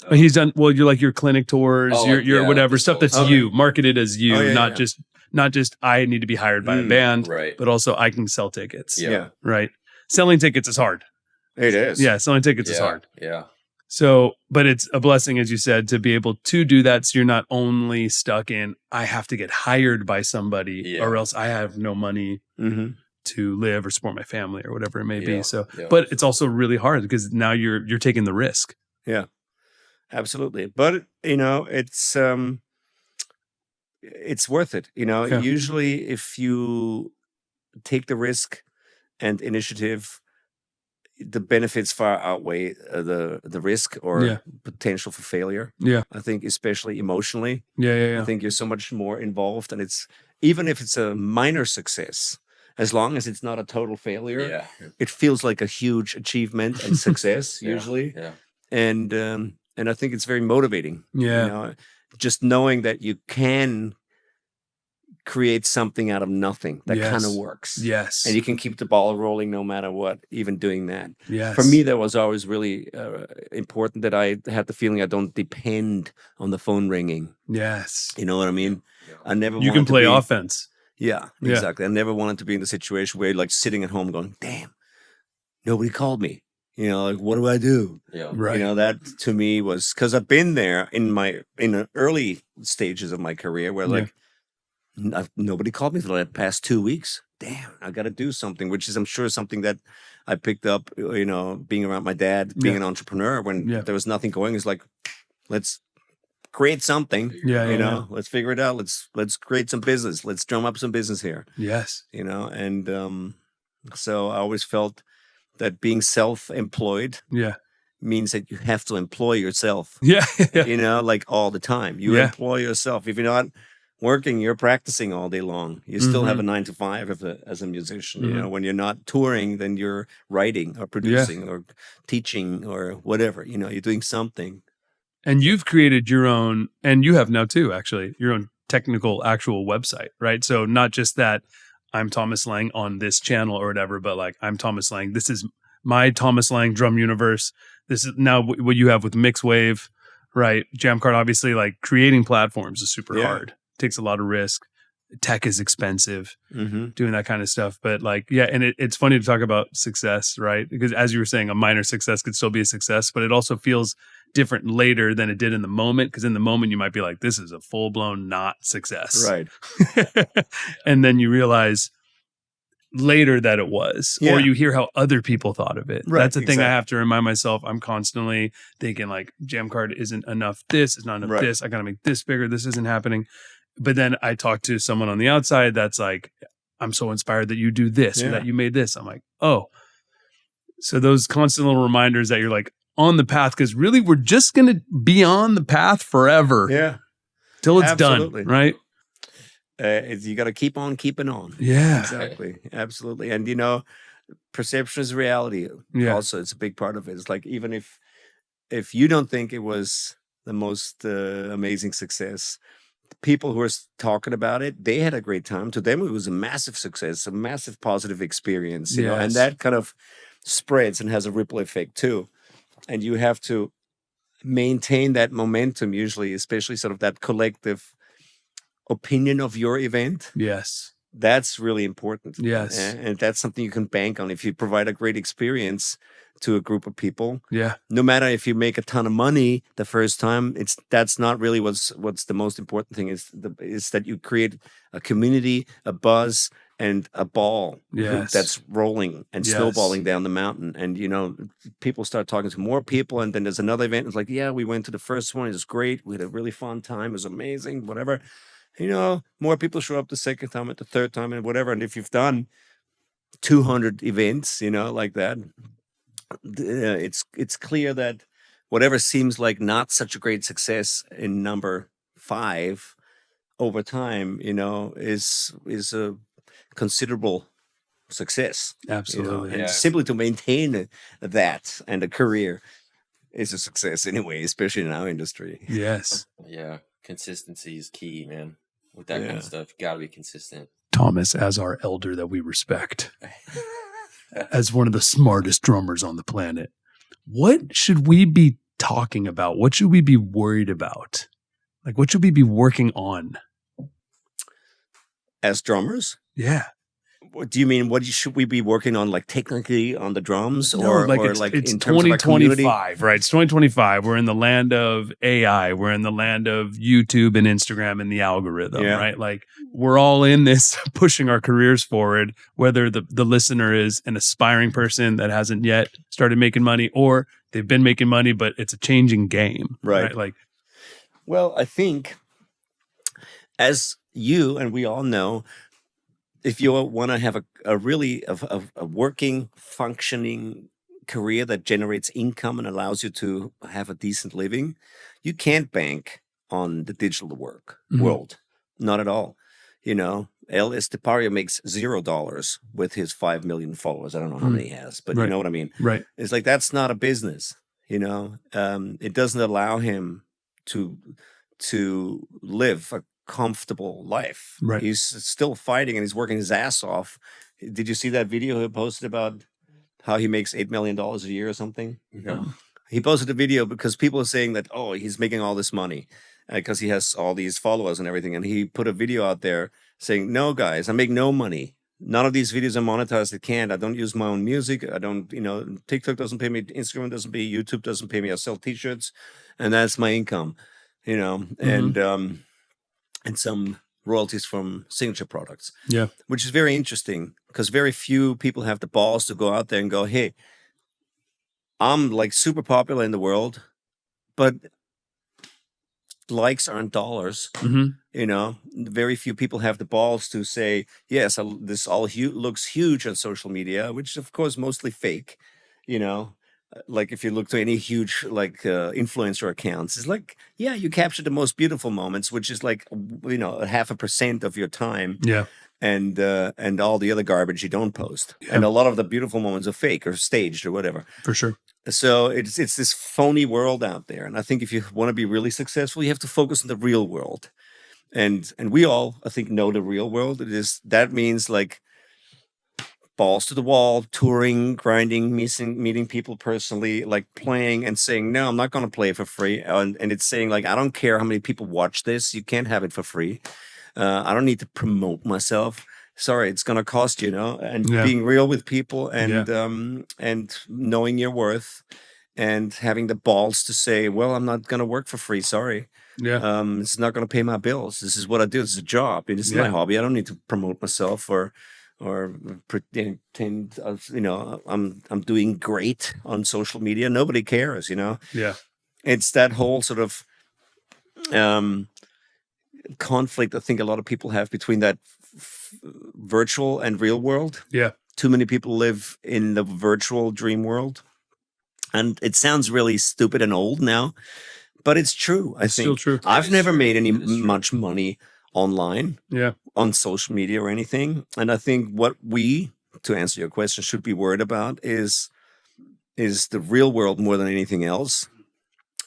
He's done, well, you're like your clinic tours, your whatever stuff that's okay. you, marketed as you, not yeah. just I need to be hired by a band, right. but also I can sell tickets. Yeah. Right. Selling tickets is hard. It is. Yeah. Selling tickets is hard. Yeah. So, but it's a blessing, as you said, to be able to do that. So you're not only stuck in, I have to get hired by somebody or else I have no money to live or support my family or whatever it may be. So, but it's also really hard because now you're taking the risk. Yeah, absolutely. But it's worth it. Usually if you take the risk and initiative, the benefits far outweigh the risk or potential for failure. Yeah, I think especially emotionally. Yeah. I think you're so much more involved, and it's even if it's a minor success, as long as it's not a total failure, it feels like a huge achievement and success usually. Yeah, and I think it's very motivating. Yeah, just knowing that you can create something out of nothing that kind of works. Yes. And you can keep the ball rolling no matter what, even doing that. Yes. For me, that was always really important, that I had the feeling I don't depend on the phone ringing. Yes. You know what I mean? Yeah. I never You can play offense. Yeah, exactly. I never wanted to be in the situation where you're like sitting at home going, damn, nobody called me. Like, what do I do? Yeah. Right. That to me was, because I've been there in the early stages of my career where like, nobody called me for the past 2 weeks. Damn, I got to do something, which is, I'm sure, something that I picked up, being around my dad, being an entrepreneur when there was nothing going. It's like, let's create something. Let's figure it out. Let's create some business. Let's drum up some business here. Yes. And so I always felt that being self-employed means that you have to employ yourself. Like all the time. You employ yourself. If you're not working, you're practicing all day long. You still have a 9 to 5 as a musician. When you're not touring, then you're writing or producing or teaching or whatever. You're doing something. And you've created your own, and you have now too, actually, your own technical actual website, right? So not just that I'm Thomas Lang on this channel or whatever, but like I'm Thomas Lang. This is my Thomas Lang drum universe. This is now what you have with Mixwave, right? Jamcard, obviously, like creating platforms is super hard. Takes a lot of risk. Tech is expensive, doing that kind of stuff. But like, and it's funny to talk about success, right? Because as you were saying, a minor success could still be a success, but it also feels different later than it did in the moment. Because in the moment, you might be like, this is a full-blown not success. Right. And then you realize later that it was, or you hear how other people thought of it. Right, that's the thing I have to remind myself. I'm constantly thinking like, Jamcard isn't enough. This is not enough. This, I got to make this bigger. This isn't happening. But then I talk to someone on the outside that's like, I'm so inspired that you do this or Yeah. that you made this. I'm like, oh. So those constant little reminders that you're like on the path, because really we're just going to be on the path forever Yeah. till it's Absolutely. done, right? You got to keep on keeping on. Yeah. Exactly. Absolutely. And, you know, perception is reality. Yeah. Also, it's a big part of it. It's like, even if you don't think it was the most amazing success, people who are talking about it, they had a great time. To them, it was a massive success, a massive positive experience, you know, and Yes. that kind of spreads and has a ripple effect too. And you have to maintain that momentum usually, especially sort of that collective opinion of your event. Yes. That's really important. Yes. And that's something you can bank on. If you provide a great experience to a group of people, Yeah. no matter if you make a ton of money the first time, that's not really what's the most important thing. Is that you create a community, a buzz, and a ball Yes. that's rolling and Yes. snowballing down the mountain. And, you know, people start talking to more people, and then there's another event. It's like, yeah, we went to the first one. It was great. We had a really fun time. It was amazing, whatever. You know, more people show up the second time, at the third time, and whatever. And if you've done 200 events, you know, like that, it's clear that whatever seems like not such a great success in number 5 over time, you know, is a considerable success. Absolutely. You know? And Yeah. simply to maintain that and a career is a success anyway, especially in our industry. Yes. Yeah. Consistency is key, man. With that kind Yeah. of stuff, you got to be consistent. Thomas, as our elder that we respect, as one of the smartest drummers on the planet, what should we be talking about? What should we be worried about? Like, what should we be working on? As drummers, Yeah. what do you mean? What should we be working on, like technically on the drums, No, or it's in terms of our community? 2025, right? It's 2025. We're in the land of AI. We're in the land of YouTube and Instagram and the algorithm, Yeah. right? Like, we're all in this pushing our careers forward, whether the listener is an aspiring person that hasn't yet started making money, or they've been making money, but it's a changing game, Right. Like, Well, I think, as you and we all know, if you want to have a really a working, functioning career that generates income and allows you to have a decent living, you can't bank on the digital Mhm. world. Not at all. You know, El Estepario makes $0 with his 5 million followers. I don't know how many he has, but Right. you know what I mean? right. It's like, that's not a business, you know. It doesn't allow him to live a comfortable life. Right. He's still fighting and he's working his ass off. Did you see that video he posted about how he makes $8 million a year or something? No. He posted a video because people are saying that, oh, he's making all this money because he has all these followers and everything. And he put a video out there saying, no, guys, I make no money. None of these videos are monetized. I can't. I don't use my own music. I don't, you know, TikTok doesn't pay me. Instagram doesn't pay me. YouTube doesn't pay me. I sell t-shirts and that's my income, you know, and some royalties from signature products. Yeah. Which is very interesting because very few people have the balls to go out there and go, hey, I'm like super popular in the world, but likes aren't dollars. Mm-hmm. You know, very few people have the balls to say, yes, this all looks huge on social media, which is, of course, mostly fake. You know, like if you look to any huge like influencer accounts, it's like, yeah, you capture the most beautiful moments, which is like, you know, 0.5% of your time. Yeah. And all the other garbage you don't post. Yeah. And a lot of the beautiful moments are fake or staged or whatever. For sure. So it's this phony world out there. And I think if you want to be really successful, you have to focus on the real world. And we all, I think, know the real world. That means like balls to the wall, touring, grinding, meeting people personally, like playing and saying, no, I'm not going to play it for free. And it's saying like, I don't care how many people watch this. You can't have it for free. I don't need to promote myself. Sorry, it's going to cost, you know, and being real with people and knowing your worth and having the balls to say, well, I'm not going to work for free. Sorry. Yeah. It's not going to pay my bills. This is what I do. This is a job. It is my hobby. I don't need to promote myself or pretend, you know, I'm doing great on social media. Nobody cares, you know. Yeah. It's that whole sort of conflict I think a lot of people have between that virtual and real world. Yeah. Too many people live in the virtual dream world. And it sounds really stupid and old now, but it's true. I It's think still true. I've is never true. made any It is true. much money online Yeah. on social media or anything. And I think what we, to answer your question, should be worried about is the real world more than anything else,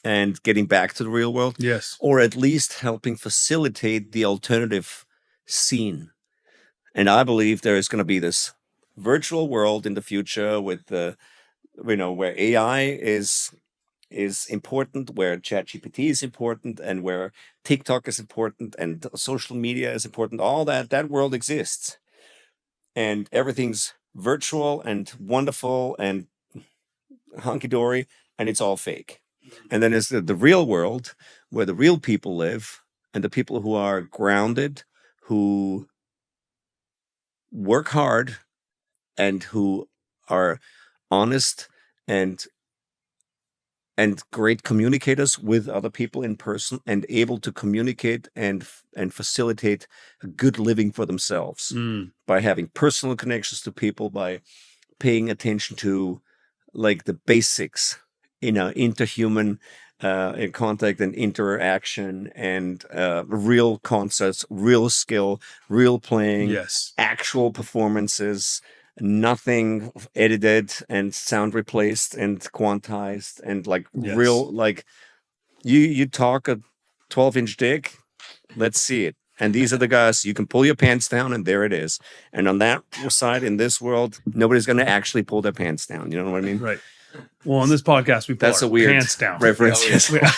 and getting back to the real world, Yes. or at least helping facilitate the alternative scene. And I believe there is going to be this virtual world in the future with the, where AI is important, where ChatGPT is important, and where TikTok is important, and social media is important. All that world exists, and everything's virtual and wonderful and hunky dory, and it's all fake. And then there's the real world where the real people live, and the people who are grounded, who work hard, and who are honest and great communicators with other people in person, and able to communicate and facilitate a good living for themselves by having personal connections to people, by paying attention to like the basics, interhuman contact and interaction, and real concerts, real skill, real playing, Yes. actual performances, nothing edited and sound replaced and quantized, and like Yes. real, like you talk a 12-inch dick, let's see it. And these are the guys, you can pull your pants down and there it is. And on that side, in this world, nobody's going to actually pull their pants down. You know what I mean? Right. Well, on this podcast, we pull That's our a weird pants down. reference. Oh, yeah.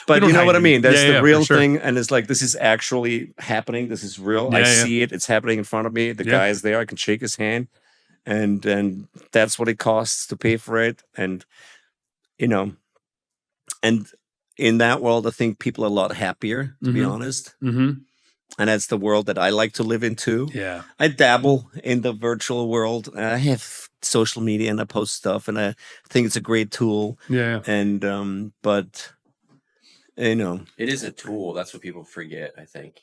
But don't you know hide what I it. mean? That's Yeah, the yeah, real for sure. thing. And it's like, this is actually happening. This is real. I Yeah, yeah. see it. It's happening in front of me. The Yeah. guy is there. I can shake his hand. And that's what it costs to pay for it. And, and in that world, I think people are a lot happier, to be honest. Mm-hmm. And that's the world that I like to live in too. Yeah. I dabble in the virtual world. I have social media and I post stuff, and I think it's a great tool. Yeah. And but It is a tool. That's what people forget, I think.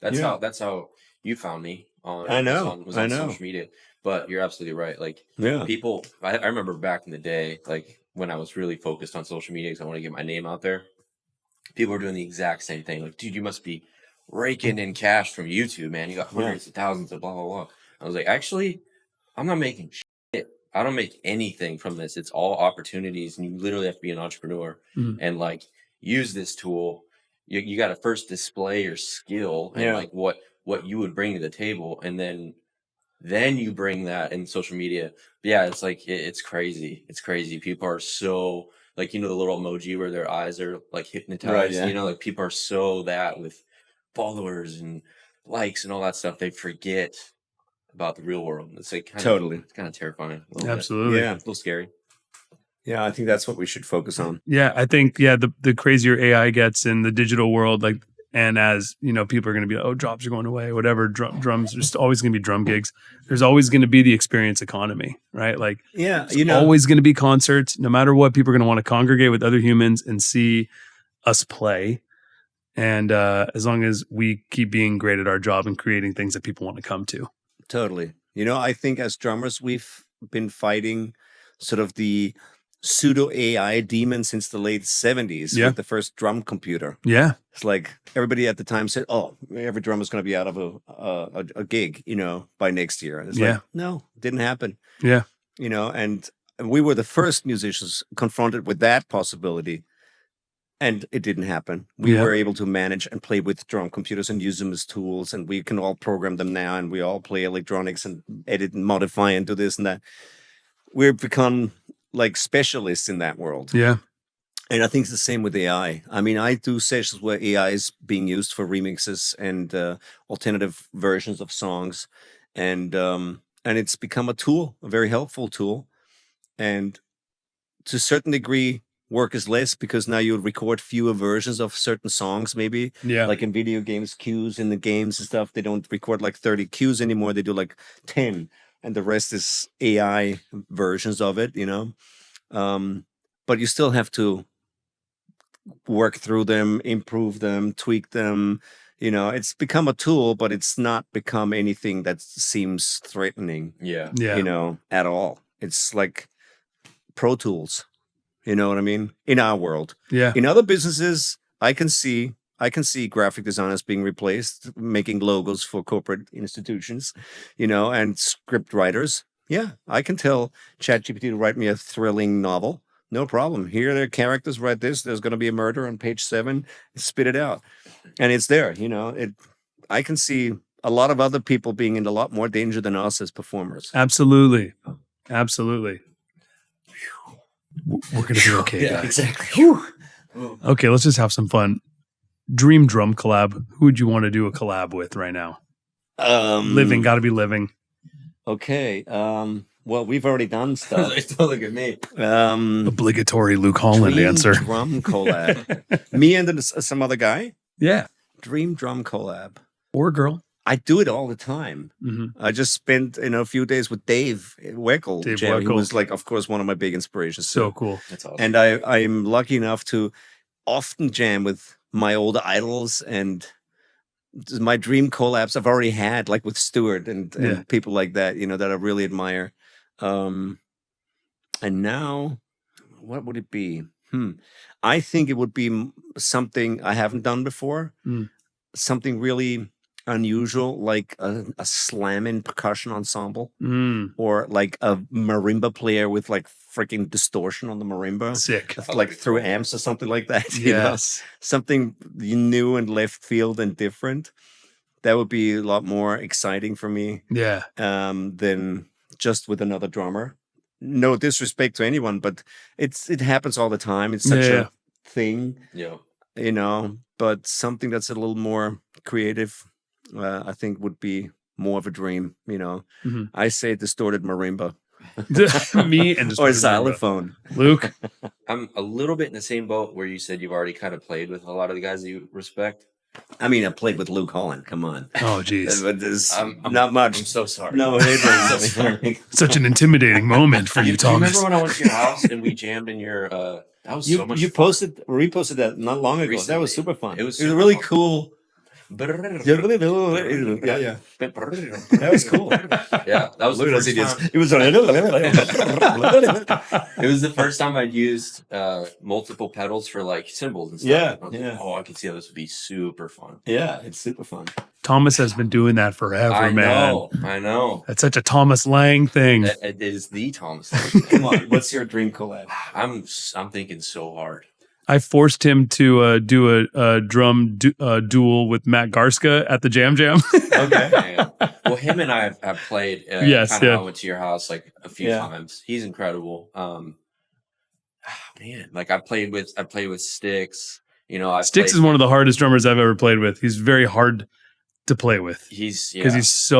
That's Yeah. how you found me on I know. was on I know. social media. But you're absolutely right. Like Yeah. people, I remember back in the day, like when I was really focused on social media because I want to get my name out there. People were doing the exact same thing. Like, dude, you must be raking in cash from YouTube, man. You got hundreds of thousands of blah blah blah. I was like, actually, I'm not making shit. I don't make anything from this. It's all opportunities, and you literally have to be an entrepreneur and like use this tool. You got to first display your skill and like what you would bring to the table, and then you bring that in social media. But yeah, it's like it's crazy. It's crazy. People are so like, the little emoji where their eyes are like hypnotized. Right, yeah. Like people are so that with followers and likes and all that stuff, they forget about the real world. It's like it's kind of terrifying. A little Absolutely. Yeah. bit. A little scary. Yeah, I think that's what we should focus on. Yeah. I think, the crazier AI gets in the digital world, like, and as people are going to be like, oh, jobs are going away, whatever, drums, there's always going to be drum gigs. There's always going to be the experience economy, right? Like, Yeah, always going to be concerts. No matter what, people are going to want to congregate with other humans and see us play. And as long as we keep being great at our job and creating things that people want to come to. Totally. I think as drummers, we've been fighting sort of the pseudo AI demon since the late 70s with the first drum computer. Yeah. It's like everybody at the time said, oh, every drummer's going to be out of a gig, by next year. And it's like, no, it didn't happen. Yeah. And we were the first musicians confronted with that possibility. And it didn't happen. We were able to manage and play with drum computers and use them as tools. And we can all program them now. And we all play electronics and edit and modify and do this and that. We've become like specialists in that world. Yeah. And I think it's the same with AI. I mean, I do sessions where AI is being used for remixes and alternative versions of songs. And it's become a tool, a very helpful tool. And to a certain degree, work is less because now you record fewer versions of certain songs, maybe. Yeah. Like in video games, cues in the games and stuff, they don't record like 30 cues anymore. They do like 10. And the rest is AI versions of it, But you still have to work through them, improve them, tweak them. It's become a tool, but it's not become anything that seems threatening, Yeah. at all. It's like Pro Tools. You know what I mean? In our world. Yeah. In other businesses, I can see graphic designers being replaced, making logos for corporate institutions, and script writers. Yeah, I can tell ChatGPT to write me a thrilling novel. No problem. Here are the characters, write this. There's going to be a murder on page 7. Spit it out. And it's there, I can see a lot of other people being in a lot more danger than us as performers. Absolutely. Absolutely. We're going to be okay, guys. Exactly. Okay, let's just have some fun. Dream drum collab. Who would you want to do a collab with right now? Living, got to be living. Okay. Well, we've already done stuff. Don't look at me. Obligatory Luke Holland Dream answer. drum collab. Me and some other guy. Yeah. Dream drum collab. Or girl. I do it all the time. Mm-hmm. I just spent a few days with Dave Weckl. Dave Jam, Weckl. who was of course, one of my big inspirations. So cool. That's awesome. And I'm lucky enough to often jam with my old idols, and my dream collabs I've already had, like with Stewart and people like that, that I really admire. And now, what would it be? I think it would be something I haven't done before. Something really unusual, like a slamming percussion ensemble, or like a marimba player with like freaking distortion on the marimba, Sick. like through amps or something like that. Yes. Something new and left field and different. That would be a lot more exciting for me. Yeah. Than just with another drummer. No disrespect to anyone, but it happens all the time. It's such a thing. Yeah. But something that's a little more creative, I think would be more of a dream. I say distorted marimba. Me and or xylophone. Luke. I'm a little bit in the same boat where you said you've already kind of played with a lot of the guys that you respect. I mean, I played with Luke Holland. Come on. Oh, geez. But there's not much. I'm so sorry. No, it is. Such an intimidating moment for you, Do you Thomas. remember when I went to your house and we jammed in your? That was so much. You fun. reposted that not long ago. Recently. That was super fun. It was a super really fun. cool. Yeah. That was cool. Yeah, that was the Look at those first idiots. time. It was. It was the first time I'd used multiple pedals for like cymbals and stuff. Yeah, I was like, oh, I could see how this would be super fun. Yeah, it's super fun. Thomas has been doing that forever, I man. know. That's such a Thomas Lang thing. It is the Thomas. Come on, what's your dream collab? I'm thinking so hard. I forced him to do a drum duel with Matt Garska at the Jam Jam. Okay. Well, him and I have played. Yes, I yeah. went to your house like a few times. He's incredible. Man, like I played with Styx. Styx is one of the hardest drummers I've ever played with. He's very hard to play with. He's just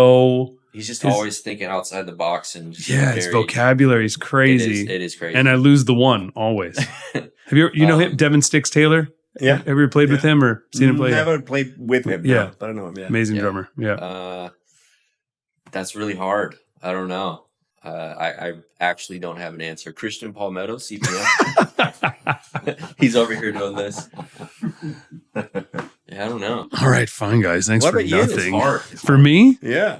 always thinking outside the box and just his vocabulary is crazy. It is crazy. And I lose the one always. Have you know him, Devin Styx Taylor? Yeah. Have you ever played with him or seen him play? Never played with him. Yeah. No, but I know him. Yeah. Amazing drummer. Yeah. That's really hard. I don't know. I actually don't have an answer. Christian Palmetto, CPM. He's over here doing this. Yeah, I don't know. All right, fine, guys. Thanks What for about you? It's nothing. hard. For me, Yeah.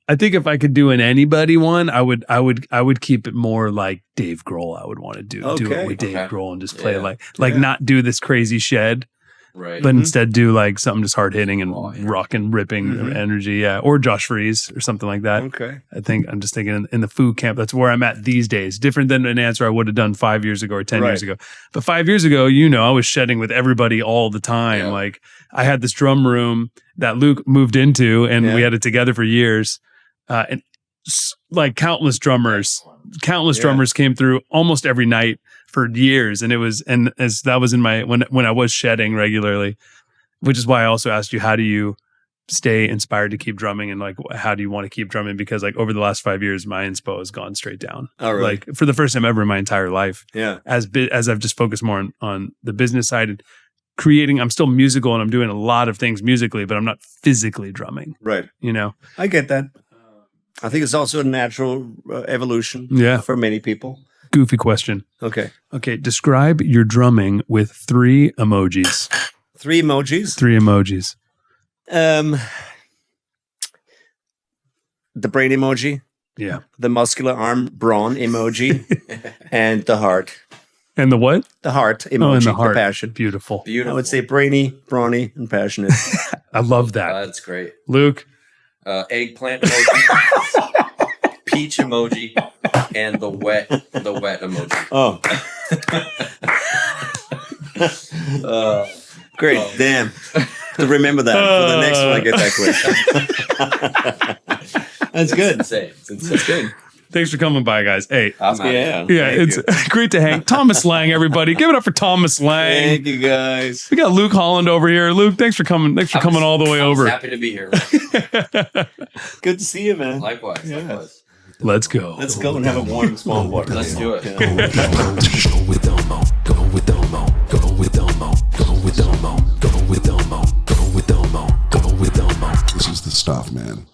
I think if I could do an anybody one, I would keep it more like Dave Grohl. I would want to do it with Dave Grohl and just play not do this crazy shed, Right. but instead do like something just hard hitting and rocking, ripping energy. Yeah, or Josh Freese or something like that. Okay. I think I'm just thinking in the food camp. That's where I'm at these days. Different than an answer I would have done 5 years ago or 10 years ago. But 5 years ago, I was shedding with everybody all the time. Yeah. Like I had this drum room that Luke moved into, and we had it together for years. And like countless drummers came through almost every night for years. And that was in my, when I was shedding regularly, which is why I also asked you, how do you stay inspired to keep drumming? And like, how do you want to keep drumming? Because like over the last 5 years, my inspo has gone straight down. All right. Like for the first time ever in my entire life. Yeah. As I've just focused more on the business side and creating. I'm still musical and I'm doing a lot of things musically, but I'm not physically drumming. Right. I get that. I think it's also a natural evolution Yeah. for many people. goofy question. Okay. Okay, describe your drumming with 3 emojis. 3 emojis. 3 emojis. The brain emoji, Yeah. the muscular arm brawn emoji, and the heart. And the what? The heart emoji, Oh, and the heart. passion. Beautiful. Beautiful. I would say brainy, brawny, and passionate. I love that. That's great. Luke? Eggplant emoji, peach emoji, and the wet emoji. Oh. Great. Oh. Damn. To remember that for the next one I get that question. That's good. It's insane. It's insane. That's good. Thanks for coming by, guys. Hey. I'm out. Yeah, Thank it's you. great to hang. Thomas Lang, everybody. Give it up for Thomas Lang. Thank you, guys. We got Luke Holland over here. Luke, thanks for coming. Thanks for coming all the way I was over. happy to be here. Good to see you, man. Likewise. Yeah. Likewise. Let's go. Let's go and have a warm small water. Let's do it. Yeah. Go with Elmo. Go with Elmo. Go with Elmo. Go with Elmo. Go with Elmo. Go with Elmo. Go with Elmo. This is the stuff, man.